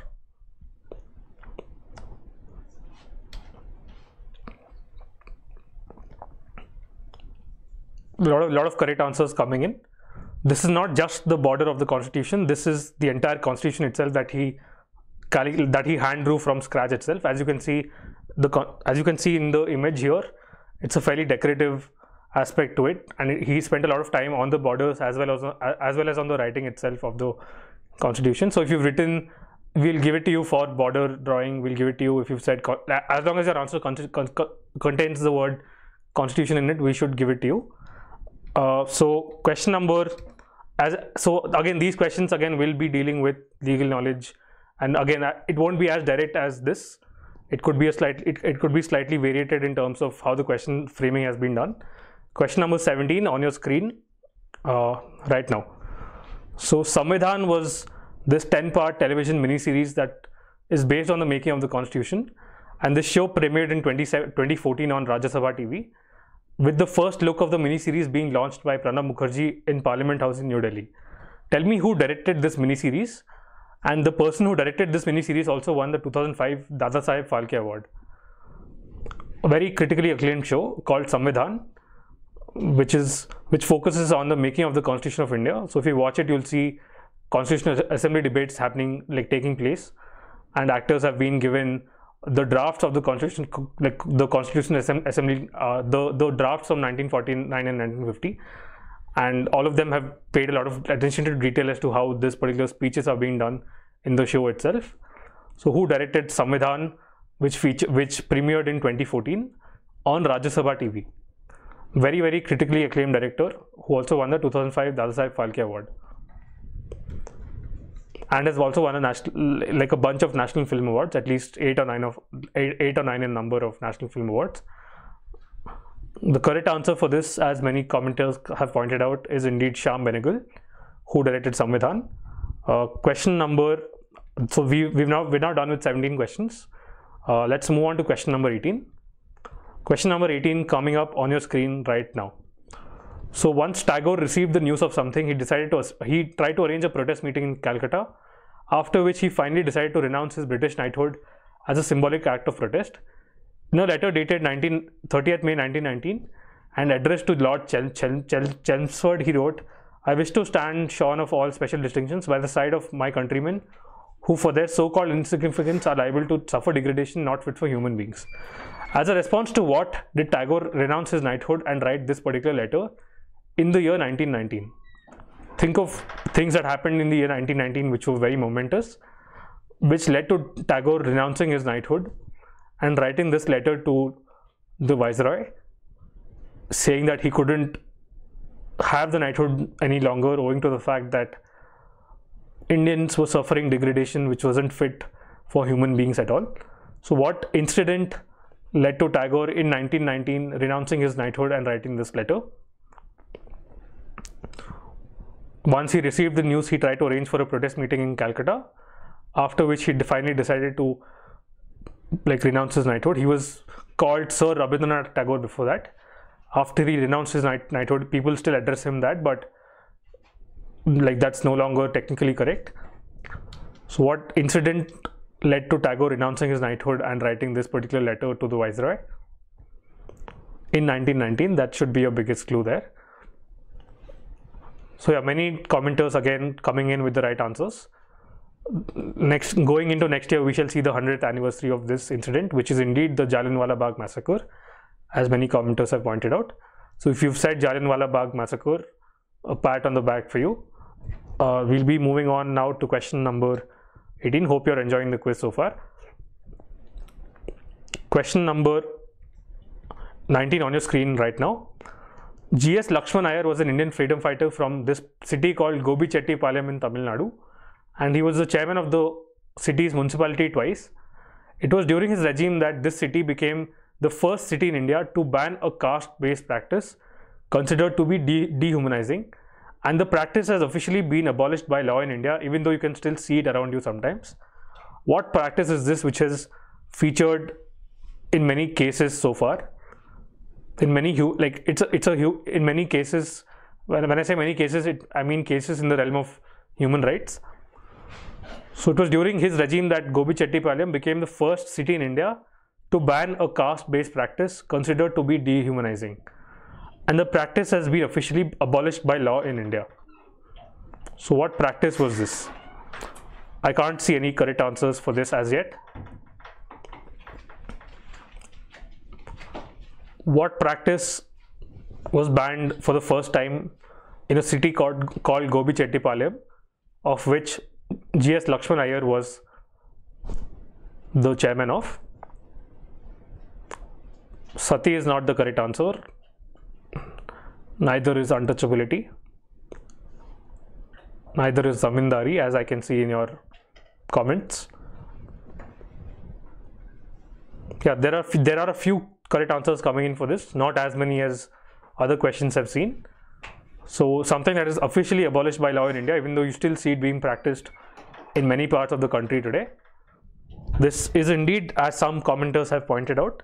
A lot of correct answers coming in. This is not just the border of the Constitution. This is the entire Constitution itself that he hand drew from scratch itself. As you can see in the image here, it's a fairly decorative aspect to it, and he spent a lot of time on the borders as well as on the writing itself of the Constitution. So if you've written, we'll give it to you for border drawing. We'll give it to you if you've said, as long as your answer contains the word Constitution in it, we should give it to you. So question number, so again, these questions again will be dealing with legal knowledge, and again it won't be as direct as this. It could be slightly variated in terms of how the question framing has been done. Question number 17 on your screen right now. So Samvidhan was this 10-part television miniseries that is based on the making of the Constitution, and this show premiered in 2014 on Rajya Sabha TV, with the first look of the miniseries being launched by Pranab Mukherjee in Parliament House in New Delhi. Tell me who directed this miniseries, and the person who directed this miniseries also won the 2005 Dada Saheb Phalke Award. A very critically acclaimed show called Samvidhan, which focuses on the making of the Constitution of India. So if you watch it, you'll see Constitutional Assembly debates taking place, and actors have been given the drafts of the Constitution, like the Constitutional Assembly, the drafts from 1949 and 1950, and all of them have paid a lot of attention to detail as to how this particular speeches are being done in the show itself. So who directed Samvidhan, which premiered in 2014 on Rajya Sabha TV? very, very critically acclaimed director who also won the 2005 Dadasaheb Phalke Award. And has also won a bunch of national film awards, at least 8 or 9 in number of national film awards. The correct answer for this, as many commenters have pointed out, is indeed Shyam Benegal, who directed Samvidhan. Question number, so we're now done with 17 questions. Let's move on to question number 18. Question number 18 coming up on your screen right now. So once Tagore received the news of something, he tried to arrange a protest meeting in Calcutta, after which he finally decided to renounce his British knighthood as a symbolic act of protest. In a letter dated 30th May 1919 and addressed to Lord Chelmsford, he wrote, "I wish to stand shorn of all special distinctions by the side of my countrymen who for their so-called insignificance are liable to suffer degradation not fit for human beings." As a response to what did Tagore renounce his knighthood and write this particular letter in the year 1919? Think of things that happened in the year 1919 which were very momentous, which led to Tagore renouncing his knighthood and writing this letter to the Viceroy, saying that he couldn't have the knighthood any longer owing to the fact that Indians were suffering degradation which wasn't fit for human beings at all. So what incident led to Tagore in 1919 renouncing his knighthood and writing this letter? Once he received the news, he tried to arrange for a protest meeting in Calcutta, after which he finally decided to renounce his knighthood. He was called Sir Rabindranath Tagore before that. After he renounced his knighthood, people still address him that, but that's no longer technically correct. So what incident led to Tagore renouncing his knighthood and writing this particular letter to the Viceroy in 1919? That should be your biggest clue there. So yeah, many commenters again coming in with the right answers. Going into next year, we shall see the 100th anniversary of this incident, which is indeed the Jallianwala Bagh massacre, as many commenters have pointed out. So if you've said Jallianwala Bagh massacre, a pat on the back for you. We'll be moving on now to question number 18. Hope you're enjoying the quiz so far. Question number 19 on your screen right now. G.S. Lakshman Iyer was an Indian freedom fighter from this city called Gobichettipalayam in Tamil Nadu, and he was the chairman of the city's municipality twice. It was during his regime that this city became the first city in India to ban a caste-based practice considered to be dehumanizing, and the practice has officially been abolished by law in India, even though you can still see it around you sometimes. What practice is this which has featured in many cases so far? In many in many cases, when I say many cases, I mean cases in the realm of human rights. So it was during his regime that Gobichettipalayam became the first city in India to ban a caste-based practice considered to be dehumanizing, and the practice has been officially abolished by law in India. So what practice was this? I can't see any correct answers for this as yet. What practice was banned for the first time in a city called Gobichettipalayam, of which G.S. Lakshman Iyer was the chairman of? Sati is not the correct answer. Neither is untouchability. Neither is zamindari, as I can see in your comments. Yeah, there are a few correct answers coming in for this, not as many as other questions have seen. So something that is officially abolished by law in India, even though you still see it being practiced in many parts of the country today. This is indeed, as some commenters have pointed out,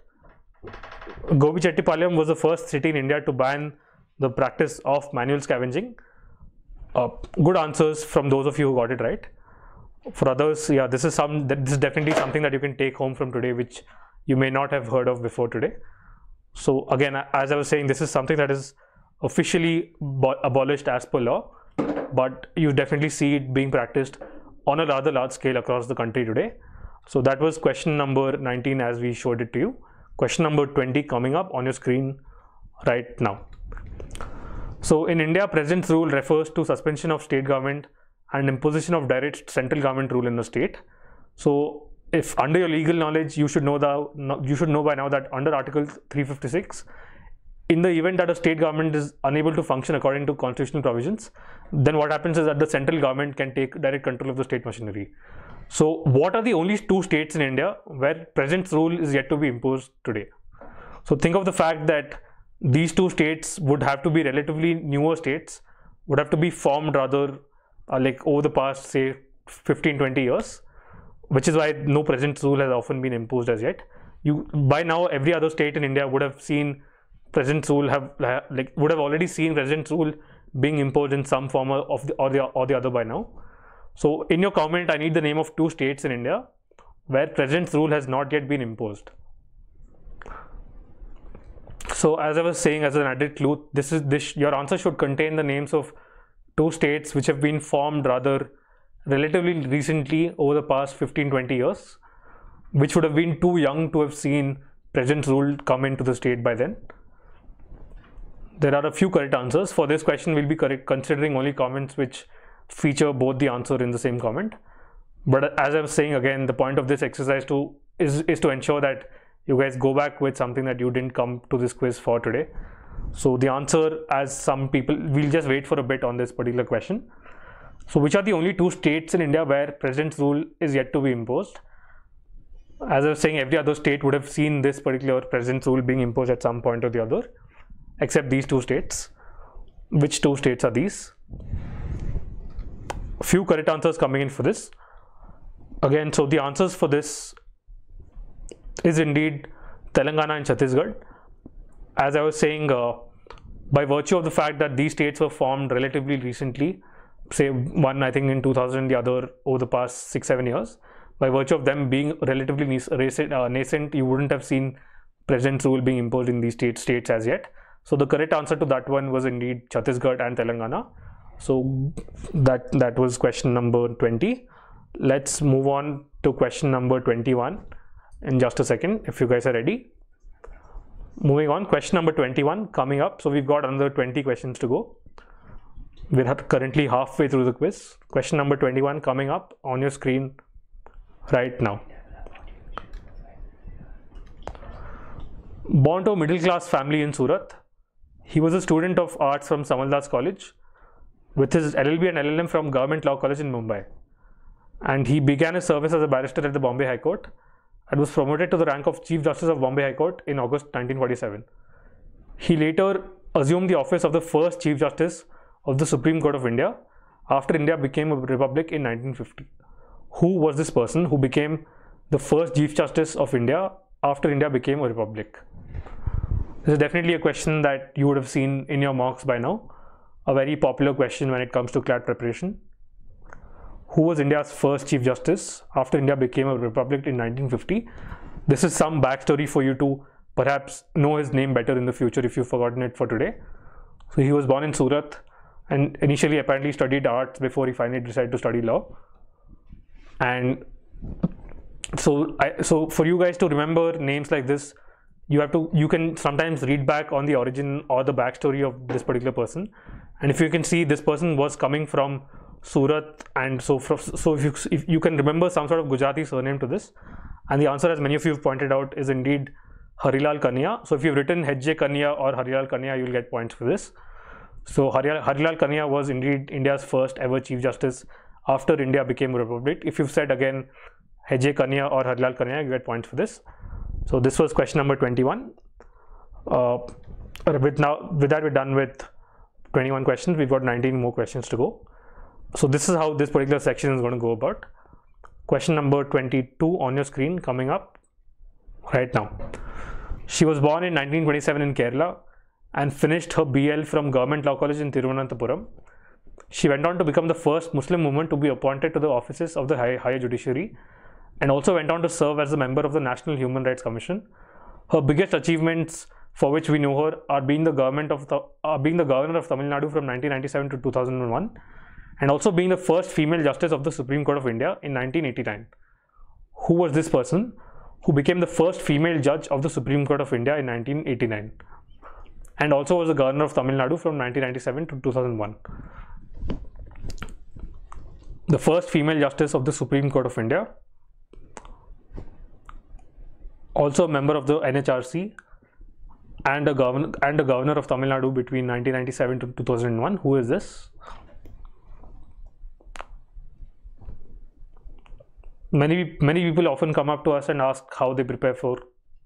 Gobichettipalayam was the first city in India to ban the practice of manual scavenging. Good answers from those of you who got it right. For others, yeah, this is definitely something that you can take home from today, which you may not have heard of before today. So again, as I was saying, this is something that is officially abolished as per law, but you definitely see it being practiced on a rather large scale across the country today. So that was question number 19 as we showed it to you. Question number 20 coming up on your screen right now. So in India, President's rule refers to suspension of state government and imposition of direct central government rule in the state. So if under your legal knowledge, you should know by now that under Article 356, in the event that a state government is unable to function according to constitutional provisions, then what happens is that the central government can take direct control of the state machinery. So what are the only 2 states in India where president's rule is yet to be imposed today? So think of the fact that these 2 states would have to be relatively newer states, would have to be formed rather like over the past say 15-20 years, which is why no president's rule has often been imposed as yet. By now every other state in India would have seen president's rule would have already seen president's rule being imposed in some form or the other by now. So in your comment, I need the name of 2 states in India where president's rule has not yet been imposed. So as I was saying, as an added clue, your answer should contain the names of 2 states which have been formed rather relatively recently over the past 15-20 years, which would have been too young to have seen president's rule come into the state by then. There are a few correct answers. For this question, we'll be considering only comments which feature both the answer in the same comment. But as I was saying again, the point of this exercise is to ensure that you guys go back with something that you didn't come to this quiz for today. So the answer, as some people, we'll just wait for a bit on this particular question. So which are the only 2 states in India where president's rule is yet to be imposed? As I was saying, every other state would have seen this particular president's rule being imposed at some point or the other, except these 2 states. Which 2 states are these? A few correct answers coming in for this. Again, so the answers for this is indeed Telangana and Chhattisgarh. As I was saying, by virtue of the fact that these states were formed relatively recently, say one I think in 2000, the other over the past 6-7 years, by virtue of them being relatively nascent, you wouldn't have seen president's rule being imposed in these states as yet. So the correct answer to that one was indeed Chhattisgarh and Telangana. So that was question number 20. Let's move on to question number 21 in just a second, if you guys are ready. Moving on, question number 21 coming up. So we've got another 20 questions to go. We're currently halfway through the quiz. Question number 21 coming up on your screen right now. Born to a middle class family in Surat, he was a student of arts from Samaldas College with his LLB and LLM from Government Law College in Mumbai. And he began his service as a barrister at the Bombay High Court and was promoted to the rank of Chief Justice of Bombay High Court in August 1947. He later assumed the office of the first Chief Justice of the Supreme Court of India after India became a republic in 1950. Who was this person who became the first Chief Justice of India after India became a republic? This is definitely a question that you would have seen in your mocks by now. A very popular question when it comes to CLAT preparation. Who was India's first Chief Justice after India became a republic in 1950? This is some backstory for you to perhaps know his name better in the future if you've forgotten it for today. So he was born in Surat and initially apparently studied arts before he finally decided to study law. And so for you guys to remember names like this, you can sometimes read back on the origin or the backstory of this particular person. And if you can see, this person was coming from Surat, and so if you can remember some sort of Gujarati surname to this, and the answer, as many of you have pointed out, is indeed Harilal Kania. So if you've written H.J. Kania or Harilal Kania, you'll get points for this. So Harilal Kania was indeed India's first ever Chief Justice after India became a republic. If you've said again H.J. Kania or Harilal Kania, you get points for this. So this was question number 21. With that we're done with 21 questions. We've got 19 more questions to go. So this is how this particular section is going to go about. Question number 22 on your screen coming up right now. She was born in 1927 in Kerala and finished her BL from Government Law College in Thiruvananthapuram. She went on to become the first Muslim woman to be appointed to the offices of the higher judiciary, and also went on to serve as a member of the National Human Rights Commission. Her biggest achievements for which we know her are being the governor of Tamil Nadu from 1997 to 2001, and also being the first female justice of the Supreme Court of India in 1989. Who was this person who became the first female judge of the Supreme Court of India in 1989, and also was the governor of Tamil Nadu from 1997 to 2001? The first female justice of the Supreme Court of India, also a member of the NHRC, and a governor of Tamil Nadu between 1997 to 2001. Who is this? Many people often come up to us and ask how they prepare for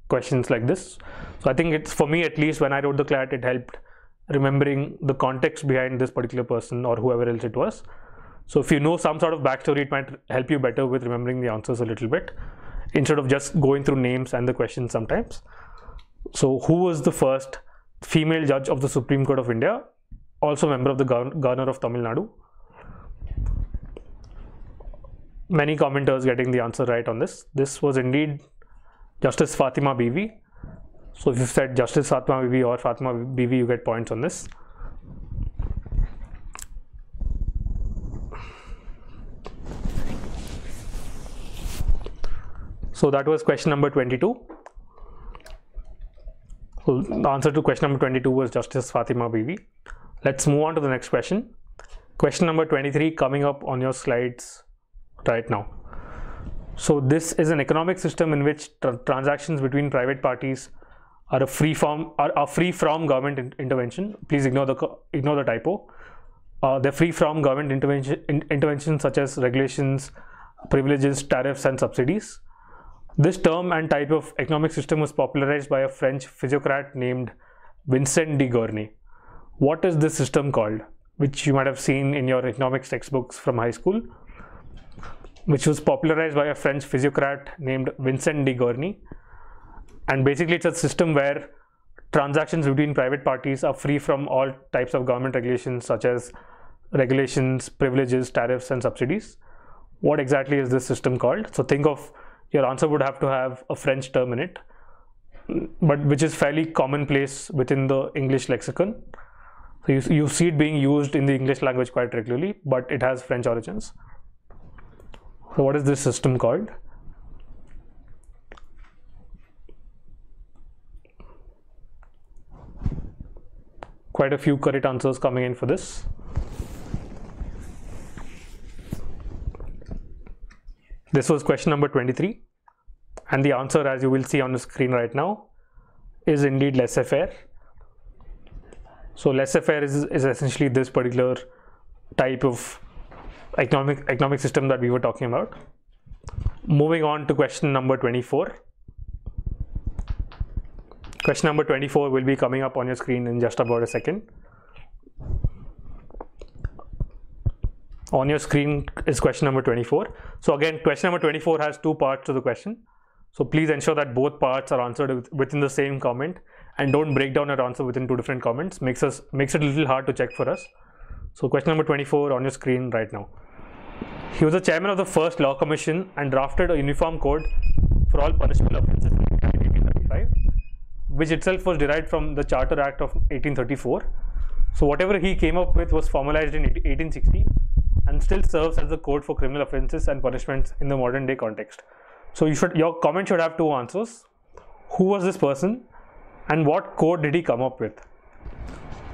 questions like this. So I think it's, for me at least, when I wrote the CLAT, it helped remembering the context behind this particular person or whoever else it was. So if you know some sort of backstory, it might help you better with remembering the answers a little bit, instead of just going through names and the questions sometimes. So who was the first female judge of the Supreme Court of India, also member of the governor of Tamil Nadu? Many commenters getting the answer right on this. This was indeed Justice Fatima Bibi. So if you said Justice Fatima Bibi or Fatima Bibi, you get points on this. So that was question number 22. So the answer to question number 22 was Justice Fatima Bibi. Let's move on to the next question. Question number 23 coming up on your slides right now. So this is an economic system in which transactions between private parties are free from government intervention. Please ignore the typo. They're free from government intervention such as regulations, privileges, tariffs, and subsidies. This term and type of economic system was popularized by a French physiocrat named Vincent de Gournay. What is this system called, which you might have seen in your economics textbooks from high school, which was popularized by a French physiocrat named Vincent de Gournay? And basically it's a system where transactions between private parties are free from all types of government regulations such as regulations, privileges, tariffs, and subsidies. What exactly is this system called? So think of, your answer would have to have a French term in it, but which is fairly commonplace within the English lexicon. So you see it being used in the English language quite regularly, but it has French origins. So what is this system called? Quite a few correct answers coming in for this. This was question number 23, and the answer, as you will see on the screen right now, is indeed laissez-faire. So laissez-faire is essentially this particular type of economic system that we were talking about. Moving on to question number 24. Question number 24 will be coming up on your screen in just about a second. On your screen is question number 24. So again, question number 24 has two parts to the question. So please ensure that both parts are answered within the same comment, and don't break down your answer within two different comments. Makes it a little hard to check for us. So question number 24 on your screen right now. He was the chairman of the first law commission and drafted a uniform code for all punishable offences in 1835, which itself was derived from the Charter Act of 1834. So whatever he came up with was formalized in 1860 and still serves as the code for criminal offences and punishments in the modern day context. So your comment should have two answers. Who was this person and what code did he come up with?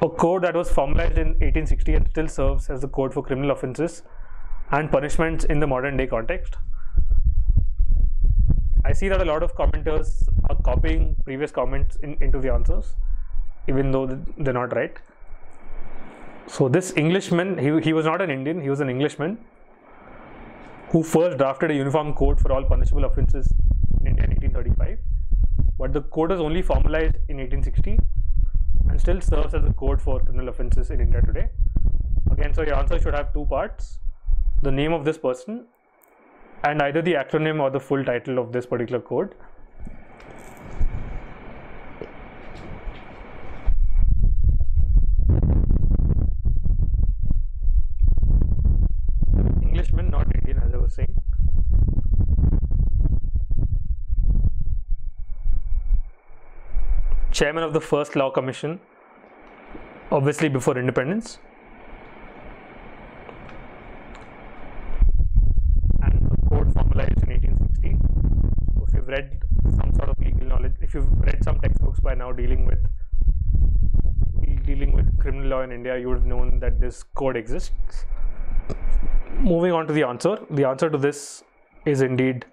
A code that was formalized in 1860 and still serves as the code for criminal offences and punishments in the modern day context. I see that a lot of commenters are copying previous comments into the answers, even though they're not right. So this Englishman, he was not an Indian, he was an Englishman who first drafted a uniform code for all punishable offences in India in 1835. But the code was only formalized in 1860 and still serves as a code for criminal offences in India today. Again, so your answer should have two parts: the name of this person and either the acronym or the full title of this particular code. Englishman, not Indian, as I was saying. Chairman of the first law commission, obviously before independence. And the code formalized in 1860. So if you've read some sort of legal knowledge, if you've read some textbooks by now dealing with criminal law in India, you would have known that this code exists. Moving on to the answer. The answer to this is indeed,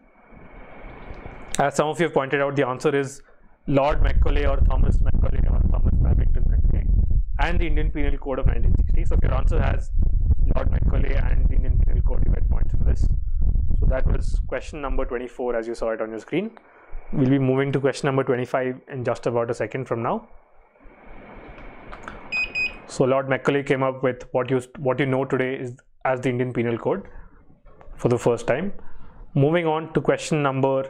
as some of you have pointed out, the answer is Lord Macaulay or Thomas Macaulay or Thomas Babington Macaulay, and the Indian Penal Code of 1960. So if your answer has Lord Macaulay and the Indian Penal Code, you get points for this. So that was question number 24 as you saw it on your screen. We'll be moving to question number 25 in just about a second from now. So Lord Macaulay came up with what you know today is as the Indian Penal Code for the first time. Moving on to question number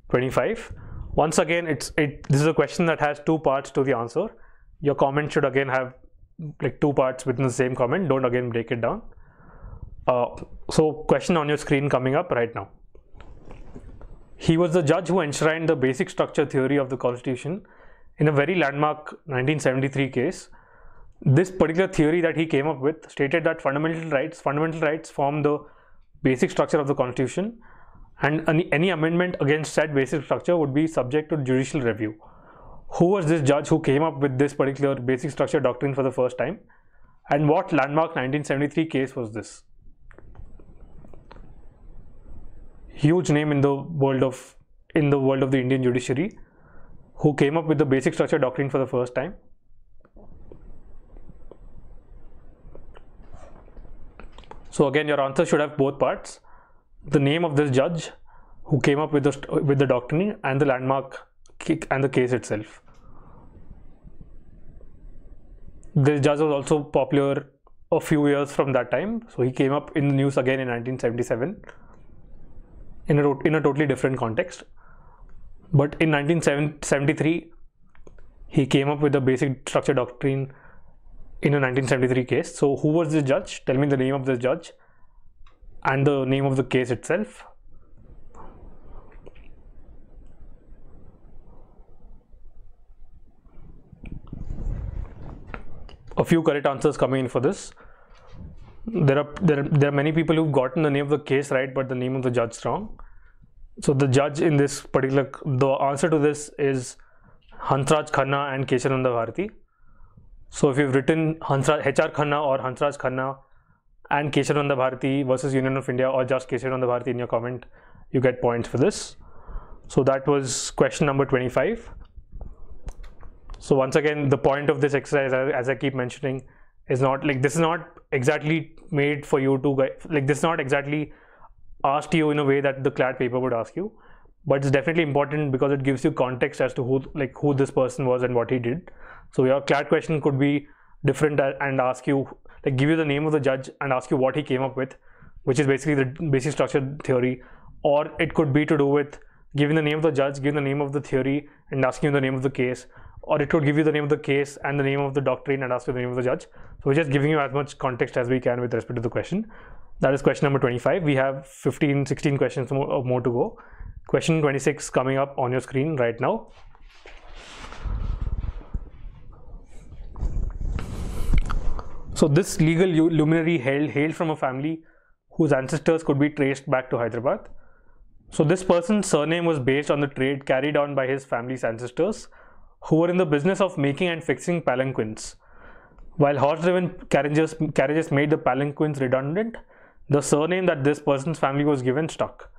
25. Once again, this is a question that has two parts to the answer. Your comment should again have like two parts within the same comment. Don't again break it down. So question on your screen coming up right now. He was the judge who enshrined the basic structure theory of the Constitution in a very landmark 1973 case. This particular theory that he came up with stated that fundamental rights form the basic structure of the Constitution, and any amendment against said basic structure would be subject to judicial review. Who was this judge who came up with this particular basic structure doctrine for the first time, and what landmark 1973 case was this? Huge name in the world of the Indian judiciary, who came up with the basic structure doctrine for the first time. So again, your answer should have both parts: the name of this judge who came up with the doctrine, and the landmark and the case itself. This judge was also popular a few years from that time, so he came up in the news again in 1977 in a totally different context. But in 1973, he came up with the basic structure doctrine in a 1973 case. So who was this judge? Tell me the name of this judge and the name of the case itself. A few correct answers coming in for this. There are many people who've gotten the name of the case right, but the name of the judge wrong. So the judge in this particular, the answer to this is Hansraj Khanna and Keshavananda Bharati. So if you've written H.R. Khanna or Hansraj Khanna and Keshavananda Bharati versus Union of India, or just Keshavananda Bharati in your comment, you get points for this. So that was question number 25. So once again, the point of this exercise, as I keep mentioning, is not like, this is not exactly made for you to, like, this is not exactly asked you in a way that the CLAT paper would ask you, but it's definitely important because it gives you context as to who this person was and what he did. So your CLAT question could be different and ask you, like, give you the name of the judge and ask you what he came up with, which is basically the basic structure theory. Or it could be to do with giving the name of the judge, giving the name of the theory and asking you the name of the case. Or it could give you the name of the case and the name of the doctrine and ask you the name of the judge. So we're just giving you as much context as we can with respect to the question. That is question number 25. We have 16 questions more to go. Question 26 coming up on your screen right now. So this legal luminary hailed from a family whose ancestors could be traced back to Hyderabad. So this person's surname was based on the trade carried on by his family's ancestors, who were in the business of making and fixing palanquins. While horse-driven carriages made the palanquins redundant, the surname that this person's family was given stuck.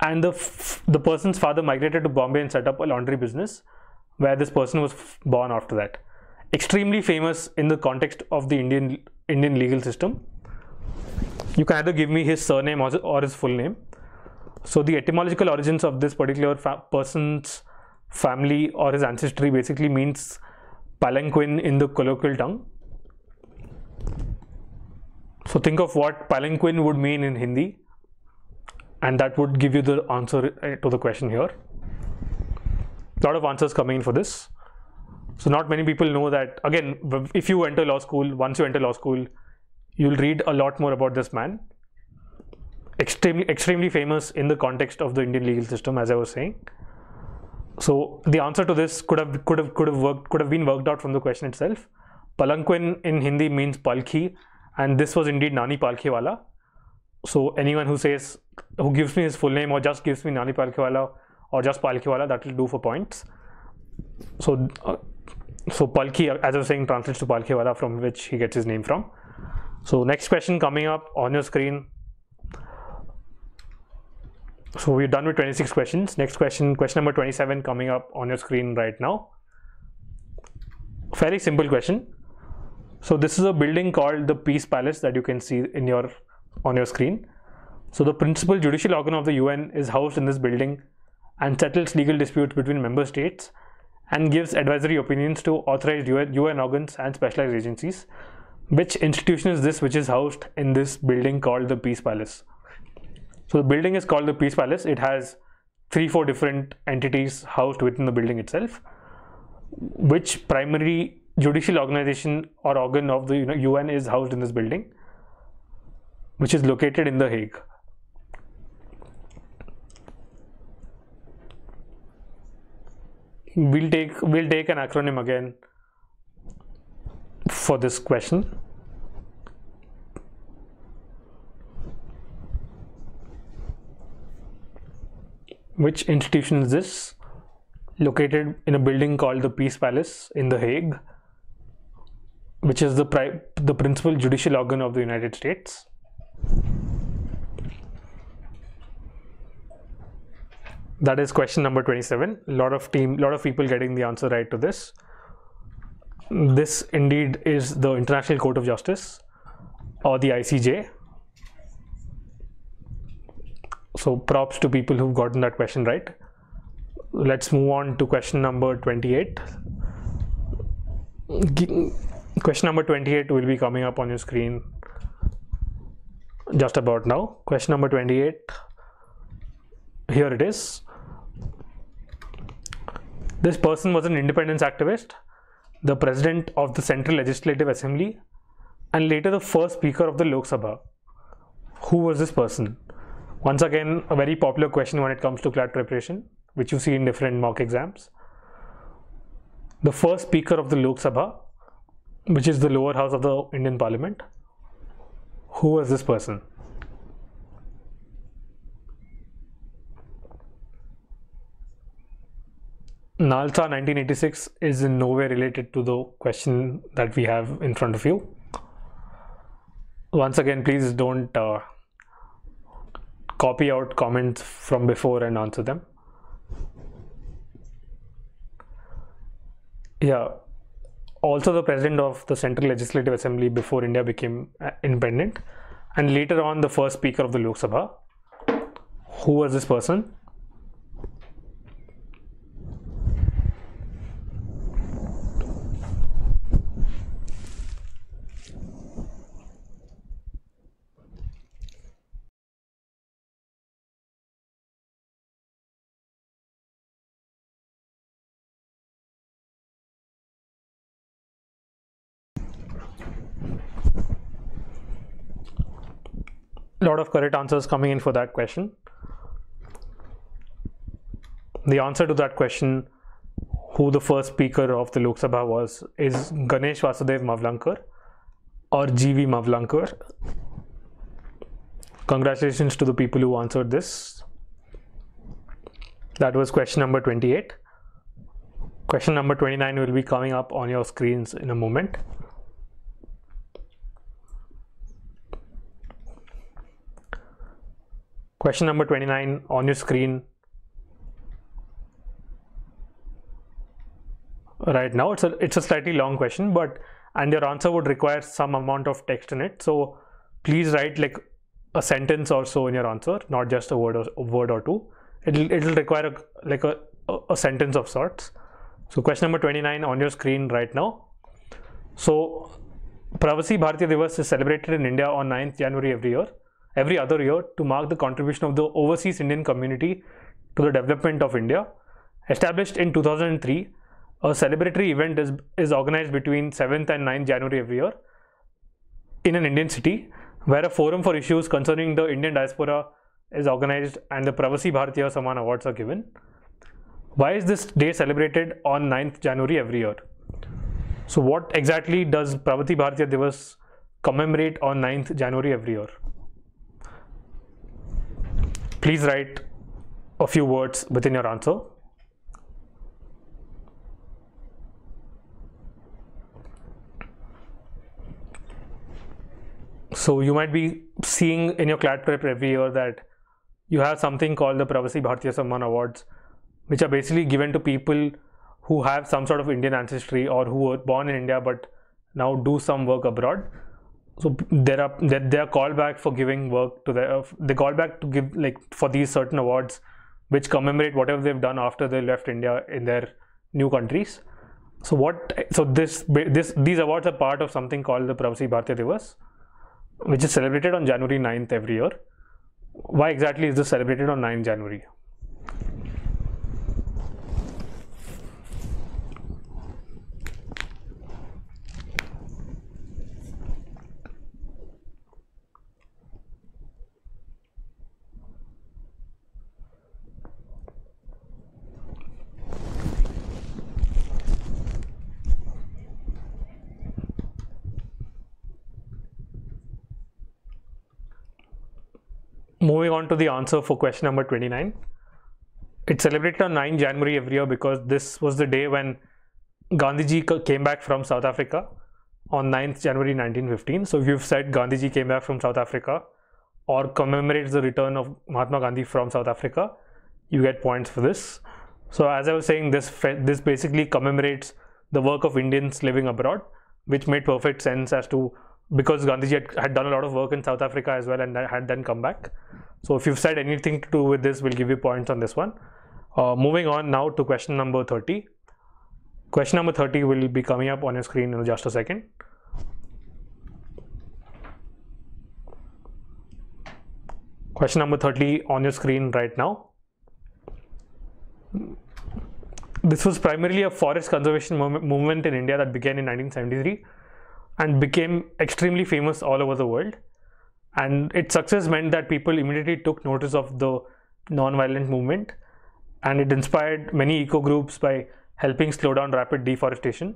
And the person's father migrated to Bombay and set up a laundry business, where this person was born after that. Extremely famous in the context of the Indian legal system. You can either give me his surname or his full name. So the etymological origins of this particular person's family or his ancestry basically means palanquin in the colloquial tongue. So think of what palanquin would mean in Hindi, and that would give you the answer to the question here. A lot of answers coming in for this. So not many people know that. Again, if you enter law school, once you enter law school, you'll read a lot more about this man. Extremely famous in the context of the Indian legal system, as I was saying. So the answer to this could have been worked out from the question itself. Palanquin in Hindi means palki, and this was indeed Nani Palkhiwala. So anyone who gives me his full name or just gives me Nani Palkhiwala or just Palkhiwala, that will do for points. So Palki, as I was saying, translates to Palkhiwala, from which he gets his name from. So next question coming up on your screen. So we're done with 26 questions. Next question, question number 27 coming up on your screen right now. Very simple question. So this is a building called the Peace Palace that you can see on your screen. So the principal judicial organ of the UN is housed in this building and settles legal disputes between member states and gives advisory opinions to authorized UN organs and specialized agencies. Which institution is this which is housed in this building called the Peace Palace? So the building is called the Peace Palace. It has 3-4 different entities housed within the building itself. Which primary judicial organization or organ of the UN is housed in this building, which is located in The Hague? We'll take an acronym again for this question. Which institution is this? Located in a building called the Peace Palace in The Hague, which is the principal judicial organ of the United States. That is question number 27. A lot of people getting the answer right to this. This indeed is the International Court of Justice, or the ICJ. So props to people who've gotten that question right. Let's move on to question number 28. Question number 28 will be coming up on your screen just about now. Question number 28. Here it is. This person was an independence activist, the president of the Central Legislative Assembly, and later the first speaker of the Lok Sabha. Who was this person? Once again, a very popular question when it comes to CLAT preparation, which you see in different mock exams. The first speaker of the Lok Sabha, which is the lower house of the Indian Parliament. Who was this person? NALSA 1986 is in no way related to the question that we have in front of you. Once again, please don't copy out comments from before and answer them. Yeah, also the president of the Central Legislative Assembly before India became independent, and later on the first speaker of the Lok Sabha. Who was this person? A lot of correct answers coming in for that question. The answer to that question, who the first speaker of the Lok Sabha was, is Ganesh Vasudev Mavlankar, or G.V. Mavlankar. Congratulations to the people who answered this. That was question number 28. Question number 29 will be coming up on your screens in a moment. Question number 29 on your screen right now. It's a slightly long question, and your answer would require some amount of text in it. So please write like a sentence or so in your answer, not just a word or two. It'll require a sentence of sorts. So question number 29 on your screen right now. So Pravasi Bharatiya Divas is celebrated in India on 9th January every other year to mark the contribution of the overseas Indian community to the development of India. Established in 2003, a celebratory event is organized between 7th and 9th January every year in an Indian city, where a forum for issues concerning the Indian diaspora is organized and the Pravasi Bharatiya Samman Awards are given. Why is this day celebrated on 9th January every year? So what exactly does Pravasi Bharatiya Divas commemorate on 9th January every year? Please write a few words within your answer. So you might be seeing in your CLAT prep every year that you have something called the Pravasi Bharatiya Samman Awards, which are basically given to people who have some sort of Indian ancestry or who were born in India but now do some work abroad. So they are called back for giving work to they call back to give like for these certain awards which commemorate whatever they've done after they left India in their new countries. So these awards are part of something called the Pravasi Bharatiya Divas, which is celebrated on January 9th every year. Why exactly is this celebrated on 9th January? Moving on to the answer for question number 29. It's celebrated on 9 January every year because this was the day when Gandhiji came back from South Africa on 9th January 1915. So if you've said Gandhiji came back from South Africa or commemorates the return of Mahatma Gandhi from South Africa, you get points for this. So as I was saying, this basically commemorates the work of Indians living abroad, which made perfect sense as to because Gandhiji had done a lot of work in South Africa as well and had then come back. So if you've said anything to do with this, we'll give you points on this one. Moving on now to question number 30. Question number 30 will be coming up on your screen in just a second. Question number 30 on your screen right now. This was primarily a forest conservation movement in India that began in 1973 and became extremely famous all over the world. And its success meant that people immediately took notice of the non-violent movement, and it inspired many eco groups by helping slow down rapid deforestation.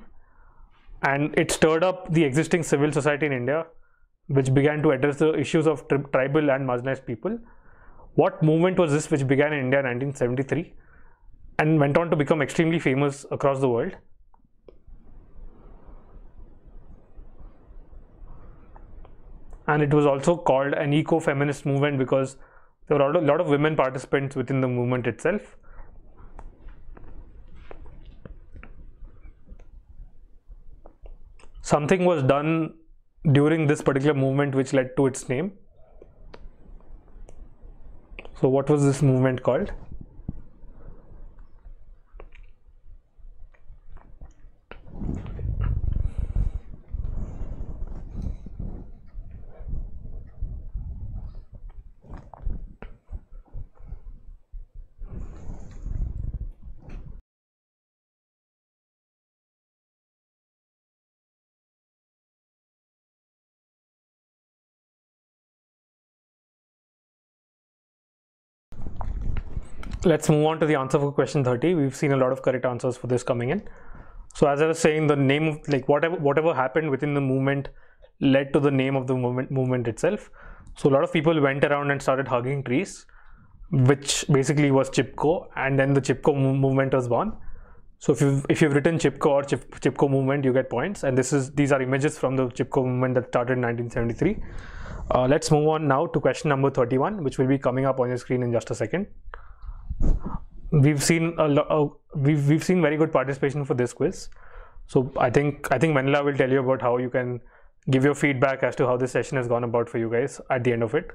And it stirred up the existing civil society in India, which began to address the issues of tribal and marginalized people. What movement was this which began in India in 1973 and went on to become extremely famous across the world? And it was also called an eco-feminist movement because there were a lot of women participants within the movement itself. Something was done during this particular movement which led to its name. So what was this movement called? Let's move on to the answer for question 30. We've seen a lot of correct answers for this coming in. So as I was saying, the name of like whatever happened within the movement led to the name of the movement itself. So a lot of people went around and started hugging trees, which basically was Chipko, and then the Chipko movement was born. So if you've written Chipko or Chipko movement, you get points. And these are images from the Chipko movement that started in 1973. Let's move on now to question number 31, which will be coming up on your screen in just a second. We've seen we've seen very good participation for this quiz. So I think Manila will tell you about how you can give your feedback as to how this session has gone about for you guys at the end of it,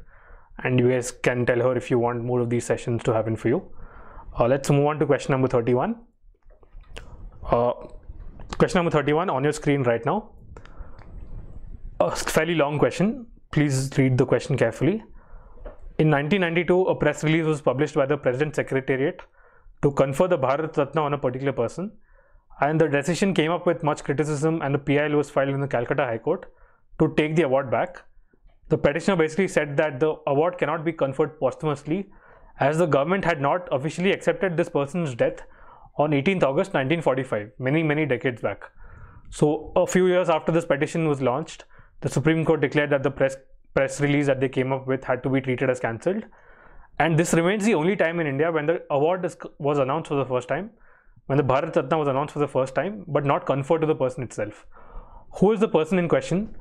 and you guys can tell her if you want more of these sessions to happen for you. Let's move on to question number 31. Question number 31 on your screen right now. A fairly long question. Please read the question carefully. In 1992, a press release was published by the President's Secretariat to confer the Bharat Ratna on a particular person, and the decision came up with much criticism, and the PIL was filed in the Calcutta High Court to take the award back. The petitioner basically said that the award cannot be conferred posthumously as the government had not officially accepted this person's death on 18th August 1945, many decades back. So a few years after this petition was launched, the Supreme Court declared that the press release that they came up with had to be treated as cancelled. And this remains the only time in India when the award was announced for the first time, when the Bharat Ratna was announced for the first time, but not conferred to the person itself. Who is the person in question?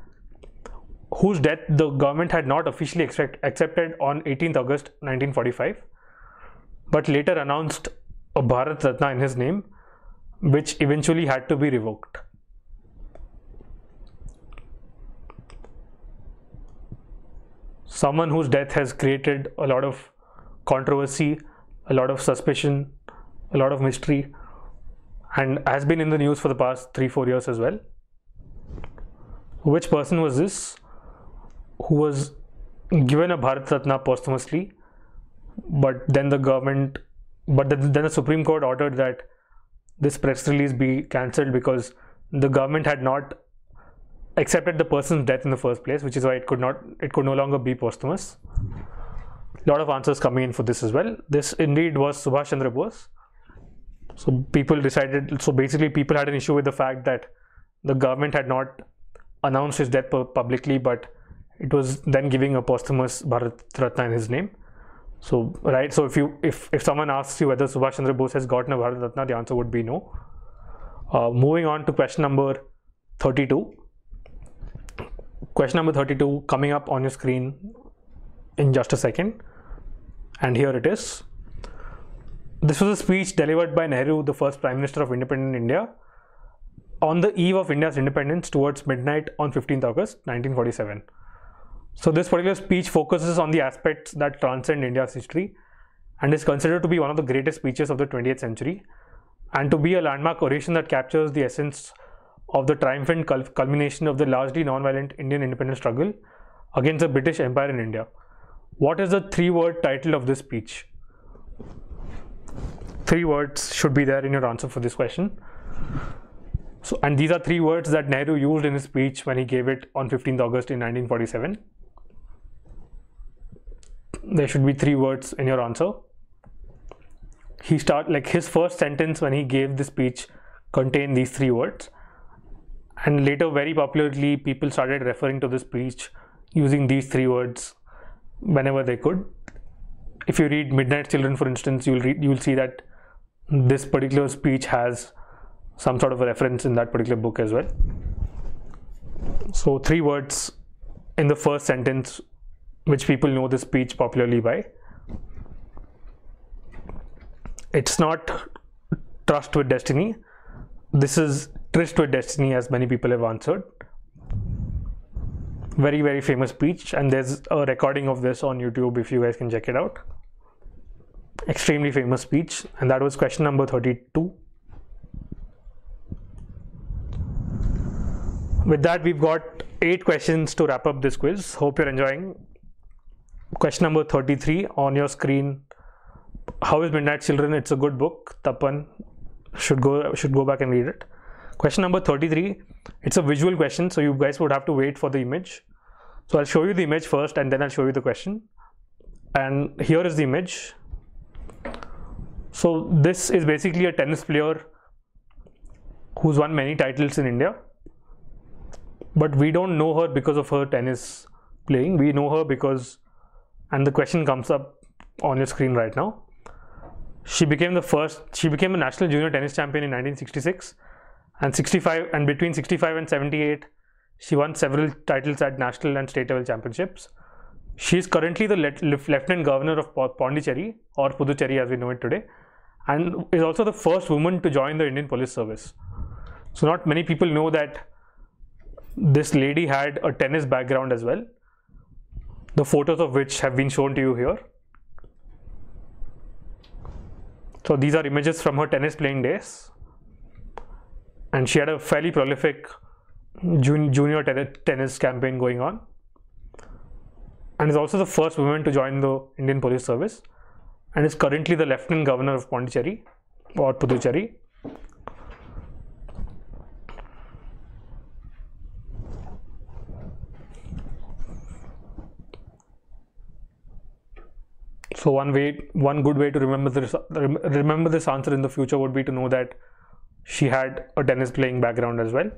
whose death the government had not officially accepted on 18th August 1945, but later announced a Bharat Ratna in his name, which eventually had to be revoked. Someone whose death has created a lot of controversy, a lot of suspicion, a lot of mystery, and has been in the news for the past 3-4 years as well. Which person was this who was given a Bharat Ratna posthumously, but then the Supreme Court ordered that this press release be cancelled because the government had not accepted the person's death in the first place, which is why it could no longer be posthumous. A lot of answers coming in for this as well. This indeed was Subhash Chandra Bose. So basically people had an issue with the fact that the government had not announced his death publicly, but it was then giving a posthumous Bharat Ratna in his name. So if someone asks you whether Subhash Chandra Bose has gotten a Bharat Ratna, the answer would be no. Moving on to question number 32. Question number 32 coming up on your screen in just a second, and here it is. This was a speech delivered by Nehru, the first Prime Minister of independent India, on the eve of India's independence towards midnight on 15th August 1947. So this particular speech focuses on the aspects that transcend India's history and is considered to be one of the greatest speeches of the 20th century, and to be a landmark oration that captures the essence of the triumphant culmination of the largely non-violent Indian independence struggle against the British Empire in India. What is the 3-word title of this speech? 3 words should be there in your answer for this question. So, and these are 3 words that Nehru used in his speech when he gave it on 15th August in 1947. There should be 3 words in your answer. His first sentence when he gave the speech contained these 3 words, and later very popularly people started referring to the speech using these 3 words whenever they could. If you read Midnight Children, for instance, you will see that this particular speech has some sort of a reference in that particular book as well. So 3 words in the first sentence which people know the speech popularly by. It's not Trust with Destiny. This is Tryst with Destiny, as many people have answered. Very, very famous speech, and there's a recording of this on YouTube if you guys can check it out. Extremely famous speech, and that was question number 32. With that, we've got 8 questions to wrap up this quiz. Hope you're enjoying. Question number 33 on your screen. How is Midnight Children? It's a good book. Tapan should go back and read it. Question number 33. It's a visual question, so you guys would have to wait for the image. So I'll show you the image first, and then I'll show you the question. And here is the image. So this is basically a tennis player who's won many titles in India, but we don't know her because of her tennis playing. We know her because, and the question comes up on your screen right now. She became a national junior tennis champion in 1966, and between 65 and 78 she won several titles at national and state level championships. She is currently the Lieutenant Governor of Pondicherry, or Puducherry as we know it today, and is also the first woman to join the Indian Police Service. So not many people know that this lady had a tennis background as well, the photos of which have been shown to you here. So these are images from her tennis playing days, and she had a fairly prolific junior tennis campaign going on, and is also the first woman to join the Indian Police Service, and is currently the Lieutenant Governor of Pondicherry or Puducherry. So one good way to remember this answer in the future would be to know that she had a tennis playing background as well.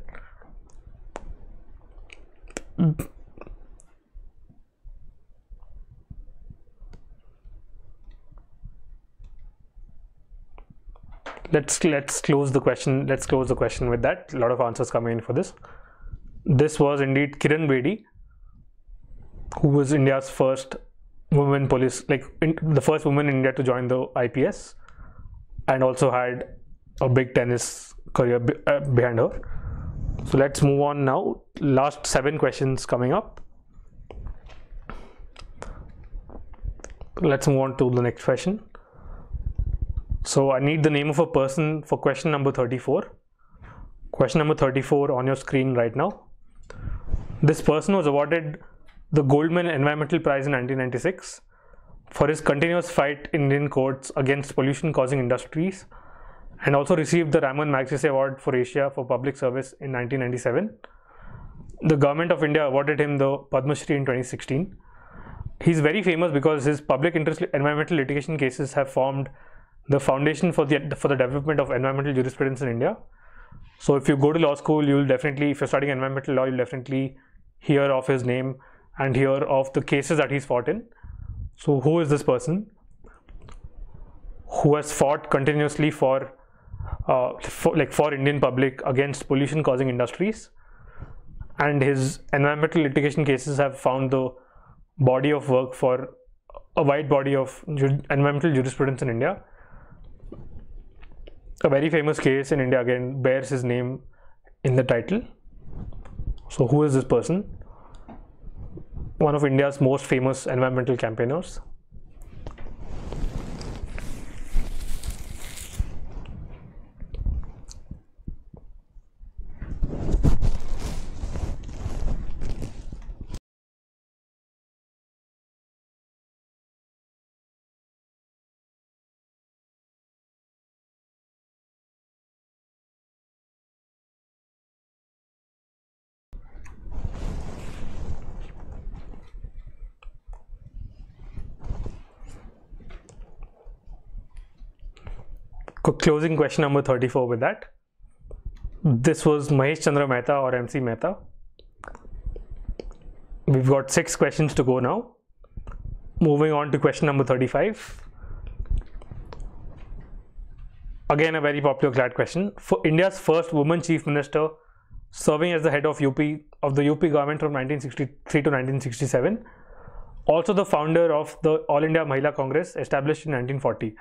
Let's close the question. Let's close the question with that. A lot of answers coming in for this. This was indeed Kiran Bedi, who was India's first woman police, the first woman in India to join the IPS, and also had a big tennis career behind her. So let's move on now. Last 7 questions coming up. Let's move on to the next question. So I need the name of a person for question number 34. Question number 34 on your screen right now. This person was awarded the Goldman Environmental Prize in 1996 for his continuous fight in Indian courts against pollution-causing industries, and also received the Ramon Magsaysay Award for Asia for Public Service in 1997. The Government of India awarded him the Padma Shri in 2016. He's very famous because his public interest environmental litigation cases have formed the foundation for the development of environmental jurisprudence in India. So if you go to law school, you'll definitely, if you're studying environmental law, you'll definitely hear of his name and hear of the cases that he's fought in. So who is this person who has fought continuously for Indian public against pollution causing industries, and his environmental litigation cases have found the body of work for a wide body of environmental jurisprudence in India? A very famous case in India again bears his name in the title. So who is this person? One of India's most famous environmental campaigners. Closing question number 34 with that. This was Mahesh Chandra Mehta or MC Mehta. We've got 6 questions to go now. Moving on to question number 35. Again, a very popular CLAT question. For India's first woman chief minister, serving as the head of the UP government from 1963 to 1967, also the founder of the All India Mahila Congress established in 1940.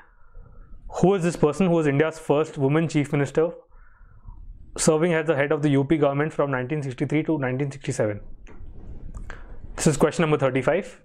Who is this person who was India's first woman chief minister, serving as the head of the UP government from 1963 to 1967? This is question number 35.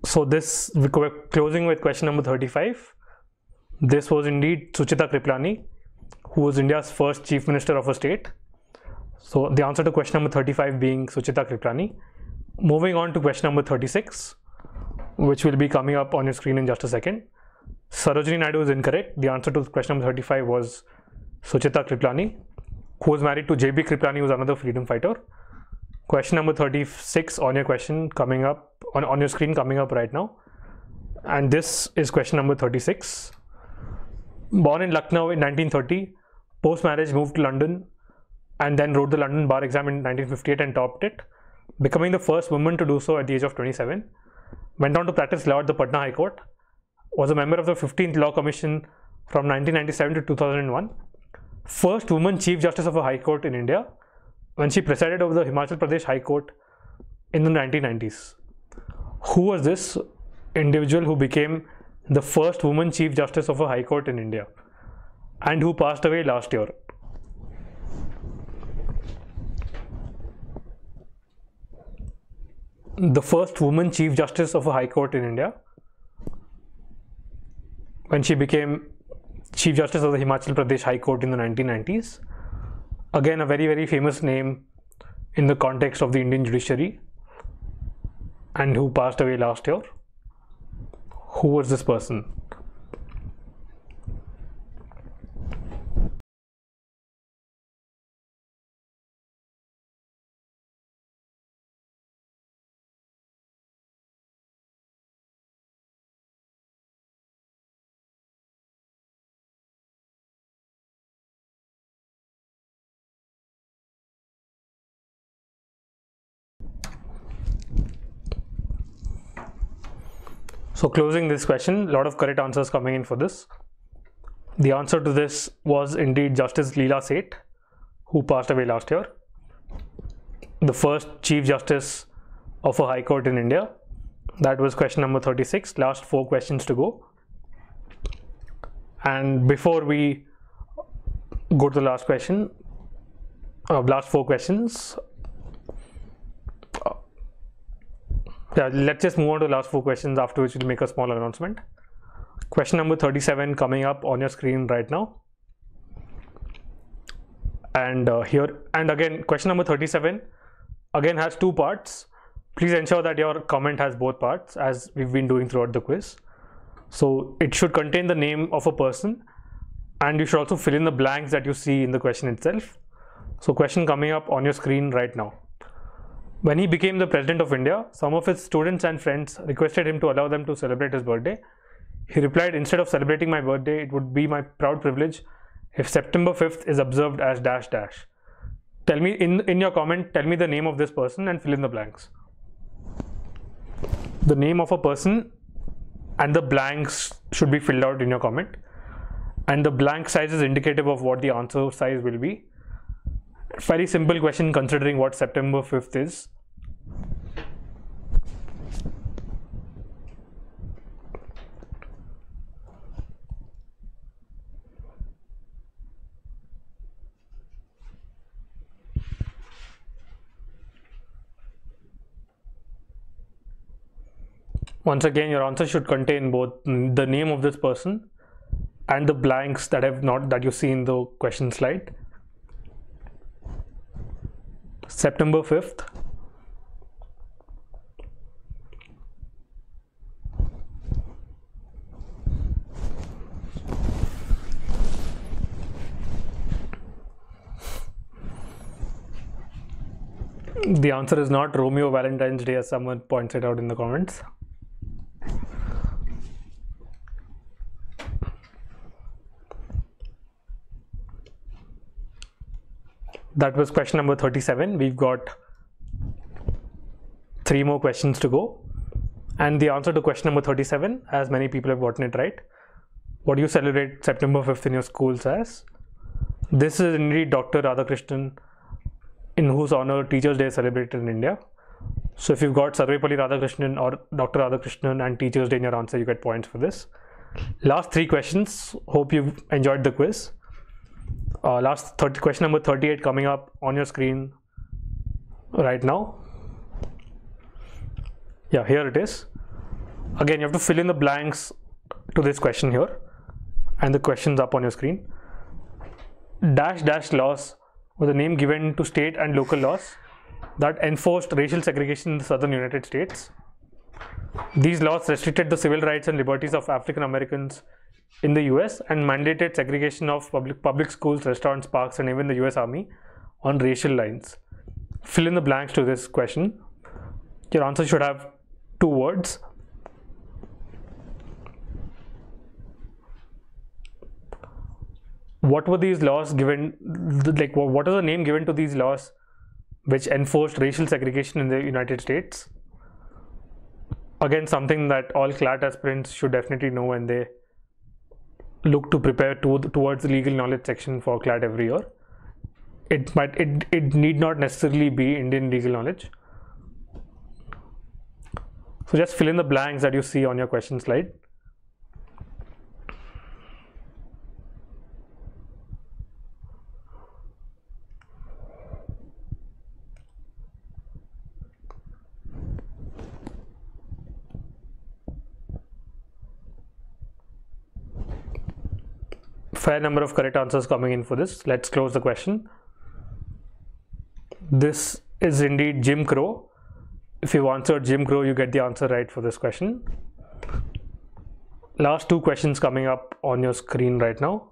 So this, closing with question number 35. This was indeed Suchita Kriplani, who was India's first chief minister of a state. So the answer to question number 35 being Suchita Kriplani. Moving on to question number 36, which will be coming up on your screen in just a second. Sarojini Naidu is incorrect. The answer to question number 35 was Suchita Kriplani, who was married to J.B. Kriplani, who was another freedom fighter. Question number 36 on your question coming up on your screen coming up right now. And this is question number 36. Born in Lucknow in 1930, post-marriage moved to London, and then wrote the London bar exam in 1958 and topped it, becoming the first woman to do so at the age of 27. Went on to practice law at the Patna High Court, was a member of the 15th Law Commission from 1997 to 2001, first woman Chief Justice of a High Court in India when she presided over the Himachal Pradesh High Court in the 1990s. Who was this individual who became the first woman Chief Justice of a High Court in India and who passed away last year? The first woman Chief Justice of a High Court in India when she became Chief Justice of the Himachal Pradesh High Court in the 1990s. Again, a very, very famous name in the context of the Indian judiciary and who passed away last year. Who was this person? So closing this question, a lot of correct answers coming in for this. The answer to this was indeed Justice Leela Seth, who passed away last year. The first Chief Justice of a High Court in India. That was question number 36. Last 4 questions to go. And before we go to the last question, last 4 questions, let's just move on to the last 4 questions, after which we'll make a small announcement. Question number 37 coming up on your screen right now. And again, question number 37 again has 2 parts. Please ensure that your comment has both parts, as we've been doing throughout the quiz. So it should contain the name of a person, and you should also fill in the blanks that you see in the question itself. So question coming up on your screen right now. When he became the President of India, some of his students and friends requested him to allow them to celebrate his birthday. He replied, "Instead of celebrating my birthday, it would be my proud privilege if September 5th is observed as dash dash." Tell me, in your comment, tell me the name of this person and fill in the blanks. The name of a person and the blanks should be filled out in your comment. And the blank size is indicative of what the answer size will be. Very simple question considering what September 5th is. Once again, your answer should contain both the name of this person and the blanks that you see in the question slide. September 5th. The answer is not Romeo Valentine's Day, as someone points it out in the comments. That was question number 37. We've got 3 more questions to go. And the answer to question number 37, as many people have gotten it right. What do you celebrate September 5th in your schools as? This is indeed Dr. Radhakrishnan, in whose honor Teachers' Day is celebrated in India. So if you've got Sarvepalli Radhakrishnan or Dr. Radhakrishnan and Teachers' Day in your answer, you get points for this. Last 3 questions. Hope you've enjoyed the quiz. Question number 38 coming up on your screen right now. Yeah, here it is. Again, you have to fill in the blanks to this question here, and the question's up on your screen. Dash dash laws was a name given to state and local laws that enforced racial segregation in the southern United States. These laws restricted the civil rights and liberties of African Americans in the US and mandated segregation of public schools, restaurants, parks, and even the US Army on racial lines. Fill in the blanks to this question. Your answer should have 2 words. what were these laws given, like what is the name given to these laws which enforced racial segregation in the United States? Again, something that all CLAT aspirants should definitely know when they look to prepare towards the legal knowledge section for CLAT every year. It need not necessarily be Indian legal knowledge. So just fill in the blanks that you see on your question slide. Fair number of correct answers coming in for this. Let's close the question. This is indeed Jim Crow. If you answered Jim Crow, you get the answer right for this question. Last two questions coming up on your screen right now.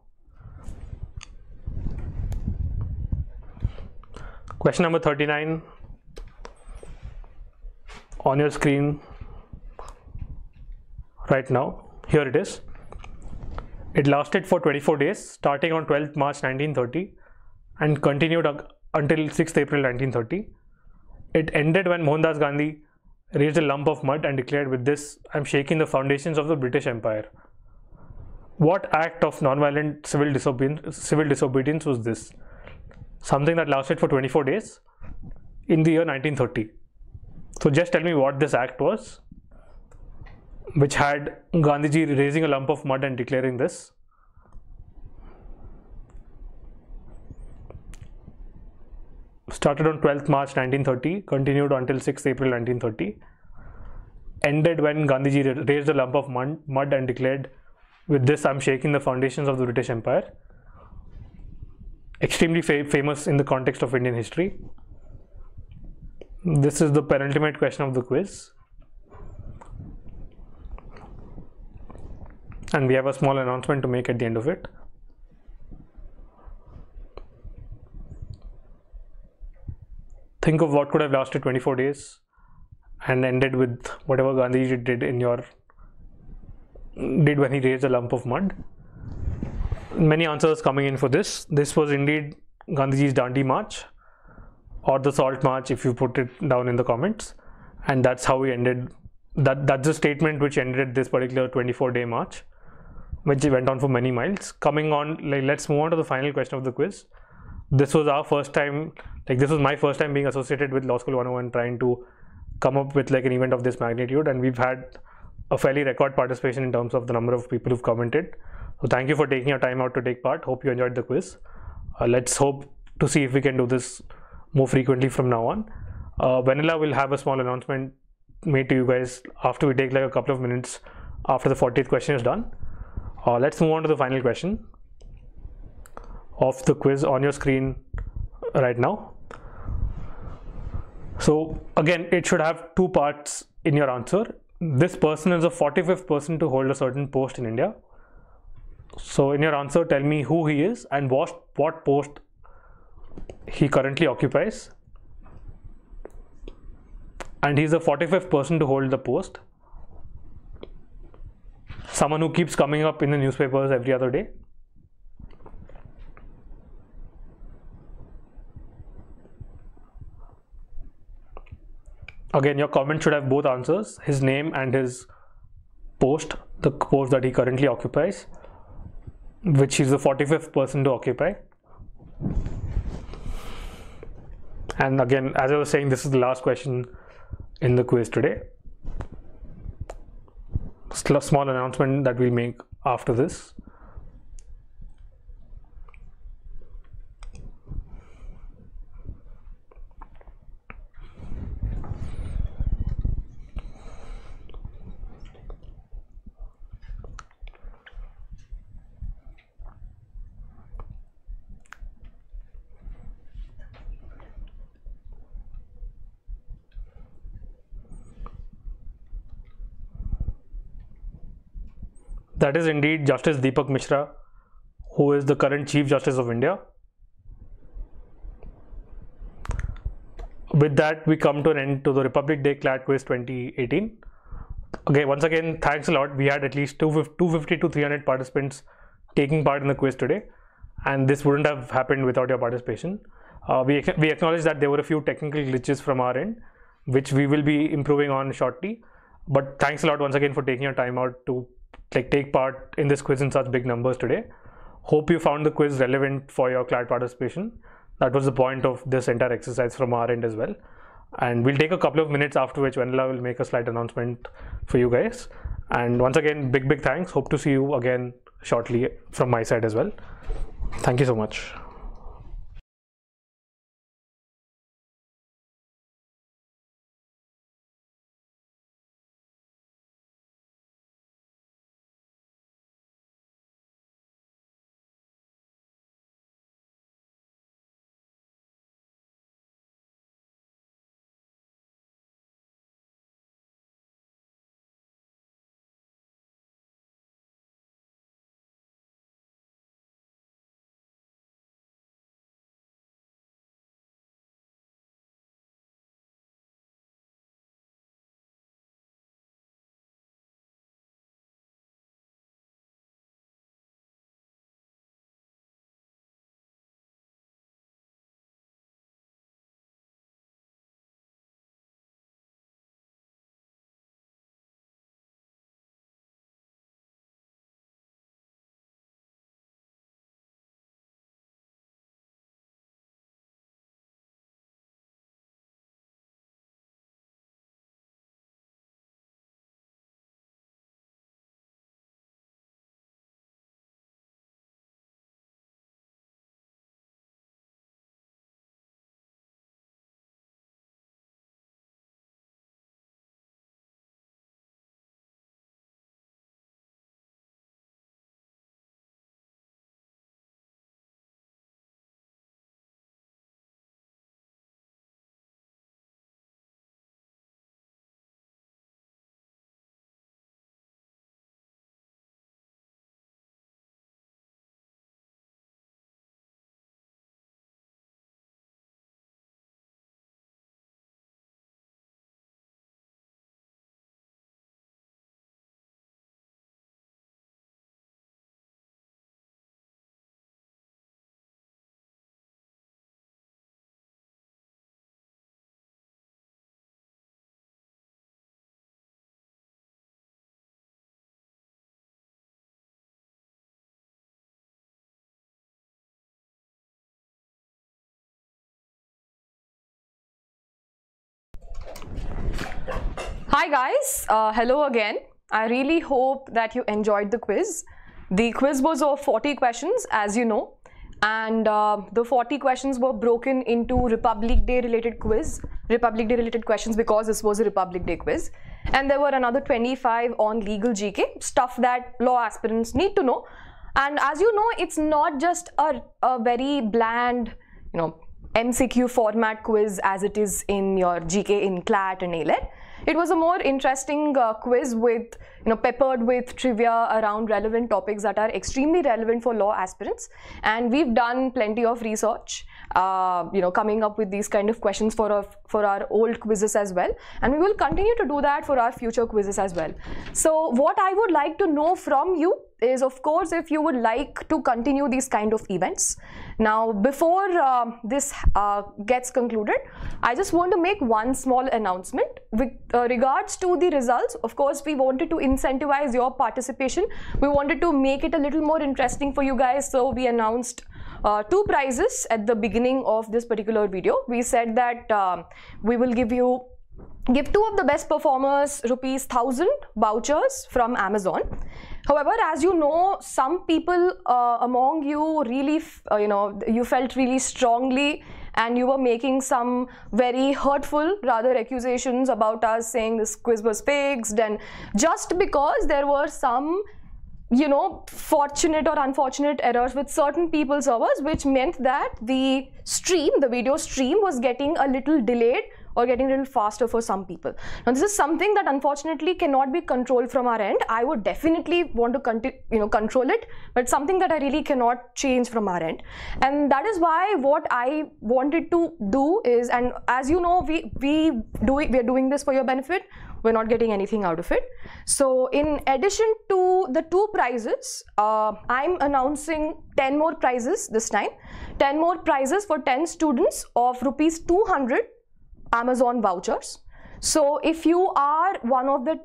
Question number 39 on your screen right now. Here it is. It lasted for 24 days, starting on 12th March 1930 and continued until 6th April 1930. It ended when Mohandas Gandhi raised a lump of mud and declared, "With this, I am shaking the foundations of the British Empire." What act of non-violent civil disobedience was this? Something that lasted for 24 days in the year 1930. So just tell me what this act was, which had Gandhiji raising a lump of mud and declaring this. Started on 12th March 1930, continued until 6th April 1930. Ended when Gandhiji raised a lump of mud and declared, "With this, I'm shaking the foundations of the British Empire." Extremely famous in the context of Indian history. This is the penultimate question of the quiz. And we have a small announcement to make at the end of it. Think of what could have lasted 24 days and ended with whatever Gandhiji did when he raised a lump of mud. Many answers coming in for this. This was indeed Gandhiji's Dandi March, or the Salt March if you put it down in the comments. And that's how we ended. That's the statement which ended this particular 24-day march, which went on for many miles. Coming on, let's move on to the final question of the quiz. This was our first time, this was my first time being associated with Law School 101, trying to come up with an event of this magnitude, and we've had a fairly record participation in terms of the number of people who've commented. So thank you for taking your time out to take part. Hope you enjoyed the quiz. Let's hope to see if we can do this more frequently from now on. Vanilla will have a small announcement made to you guys after we take a couple of minutes after the 40th question is done. Let's move on to the final question of the quiz on your screen right now. So again, it should have two parts in your answer. This person is the 45th person to hold a certain post in India. So in your answer, tell me who he is and what post he currently occupies. And he's the 45th person to hold the post. Someone who keeps coming up in the newspapers every other day. Again, your comment should have both answers, his name and his post, the post that he currently occupies, which he's the 45th person to occupy. And again, as I was saying, this is the last question in the quiz today. Small announcement that we'll make after this. That is indeed Justice Deepak Mishra, who is the current Chief Justice of India. With that, we come to an end to the Republic Day CLAT Quiz 2018. Okay, once again, thanks a lot. We had at least 250 to 300 participants taking part in the quiz today. and this wouldn't have happened without your participation. We acknowledge that there were a few technical glitches from our end, which we will be improving on shortly. But thanks a lot once again for taking your time out to take part in this quiz in such big numbers today. Hope you found the quiz relevant for your CLAT participation. That was the point of this entire exercise from our end as well. And we'll take a couple of minutes, after which Vanilla will make a slight announcement for you guys. And once again, big thanks. Hope to see you again shortly from my side as well. Thank you so much. Hi guys, hello again. I really hope that you enjoyed the quiz. The quiz was of 40 questions, as you know, and the 40 questions were broken into Republic Day related questions, because this was a Republic Day quiz. And there were another 25 on legal GK, stuff that law aspirants need to know. And as you know, it's not just a very bland, MCQ format quiz as it is in your GK in CLAT and ALET. It was a more interesting quiz with, peppered with trivia around relevant topics that are extremely relevant for law aspirants. And we've done plenty of research, coming up with these kind of questions for our old quizzes as well. And we will continue to do that for our future quizzes as well. So what I would like to know from you is, of course, if you would like to continue these kind of events. Now, before this gets concluded, I just want to make one small announcement with regards to the results. Of course, we wanted to incentivize your participation. We wanted to make it a little more interesting for you guys. So we announced 2 prizes at the beginning of this particular video. We said that we will give 2 of the best performers ₹1,000 vouchers from Amazon. However, as you know, some people among you really, you felt really strongly and you were making some very hurtful, rather, accusations about us, saying this quiz was fixed, and just because there were some fortunate or unfortunate errors with certain people's servers, which meant that the video stream was getting a little delayed or getting a little faster for some people. Now, this is something that unfortunately cannot be controlled from our end. I would definitely want to control it, but something that I really cannot change from our end. And that is why what I wanted to do is, and as you know, we are doing this for your benefit. we're not getting anything out of it. So in addition to the 2 prizes, I'm announcing 10 more prizes this time. 10 more prizes for 10 students of rupees 200 Amazon vouchers. So if you are one of the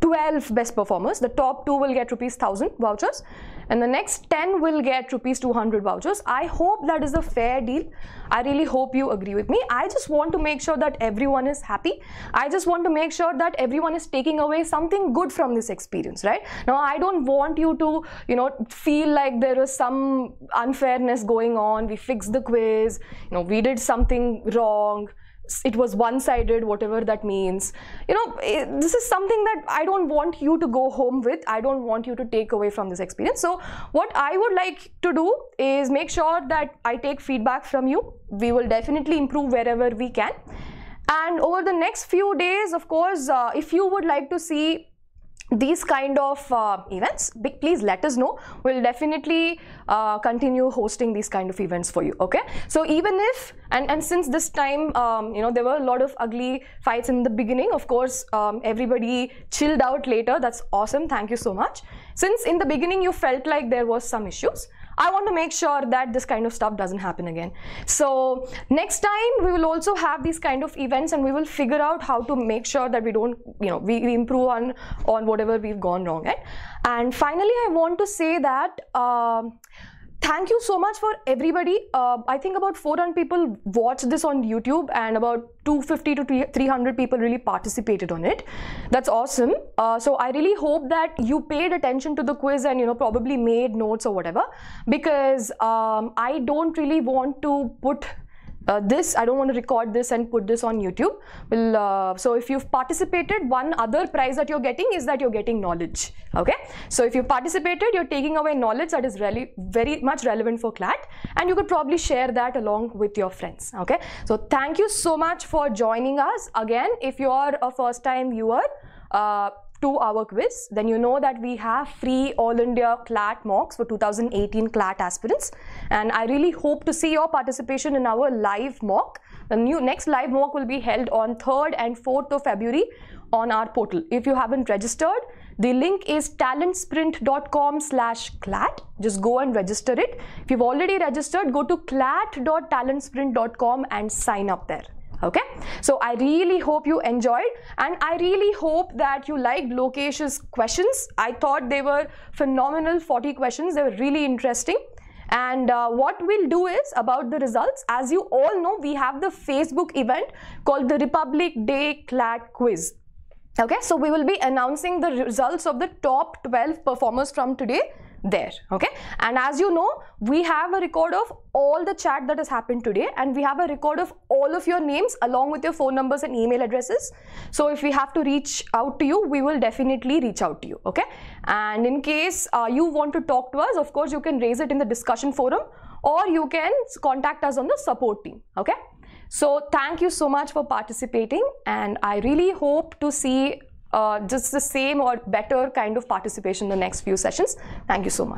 12 best performers, the top 2 will get rupees 1000 vouchers and the next 10 will get rupees 200 vouchers. I hope that is a fair deal. I really hope you agree with me. I just want to make sure that everyone is happy. I just want to make sure that everyone is taking away something good from this experience, right? Now, I don't want you to, feel like there is some unfairness going on. We fixed the quiz, we did something wrong. It was one-sided, whatever that means. This is something that I don't want you to go home with. I don't want you to take away from this experience. So what I would like to do is make sure that I take feedback from you. We will definitely improve wherever we can. And over the next few days, of course, if you would like to see these kind of events, please let us know. We'll definitely continue hosting these kind of events for you. Okay, so even if and since this time there were a lot of ugly fights in the beginning, of course everybody chilled out later. That's awesome. Thank you so much. Since in the beginning you felt like there was some issues, I want to make sure that this kind of stuff doesn't happen again. So next time we will also have these kind of events and we will figure out how to make sure that we don't, we improve on whatever we've gone wrong at. And finally, I want to say that thank you so much for everybody. I think about 400 people watched this on YouTube and about 250 to 300 people really participated on it. That's awesome. So I really hope that you paid attention to the quiz and probably made notes or whatever, because I don't really want to put I don't want to record this and put this on YouTube. So if you've participated, one other prize that you're getting is that you're getting knowledge. Okay, so if you participated, you're taking away knowledge that is really very much relevant for CLAT, and you could probably share that along with your friends. Okay, so thank you so much for joining us. Again, if you are a first time viewer to our quiz, then you know that we have free All India CLAT mocks for 2018 CLAT aspirants, and I really hope to see your participation in our live mock. The next live mock will be held on 3rd and 4th of February on our portal. If you haven't registered, the link is talentsprint.com/CLAT. Just go and register it. If you've already registered, go to clat.talentsprint.com and sign up there. Okay, so I really hope you enjoyed, and I really hope that you liked Lokesh's questions. I thought they were phenomenal. 40 questions, they were really interesting. And what we'll do is, about the results, as you all know, we have the Facebook event called the Republic Day CLAT Quiz. Okay, so we will be announcing the results of the top 12 performers from today there. Okay, and as you know, we have a record of all the chat that has happened today, and we have a record of all of your names along with your phone numbers and email addresses. So if we have to reach out to you, we will definitely reach out to you. Okay, and in case you want to talk to us, of course you can raise it in the discussion forum, or you can contact us on the support team. Okay, so thank you so much for participating, and I really hope to see just the same or better kind of participation in the next few sessions. Thank you so much.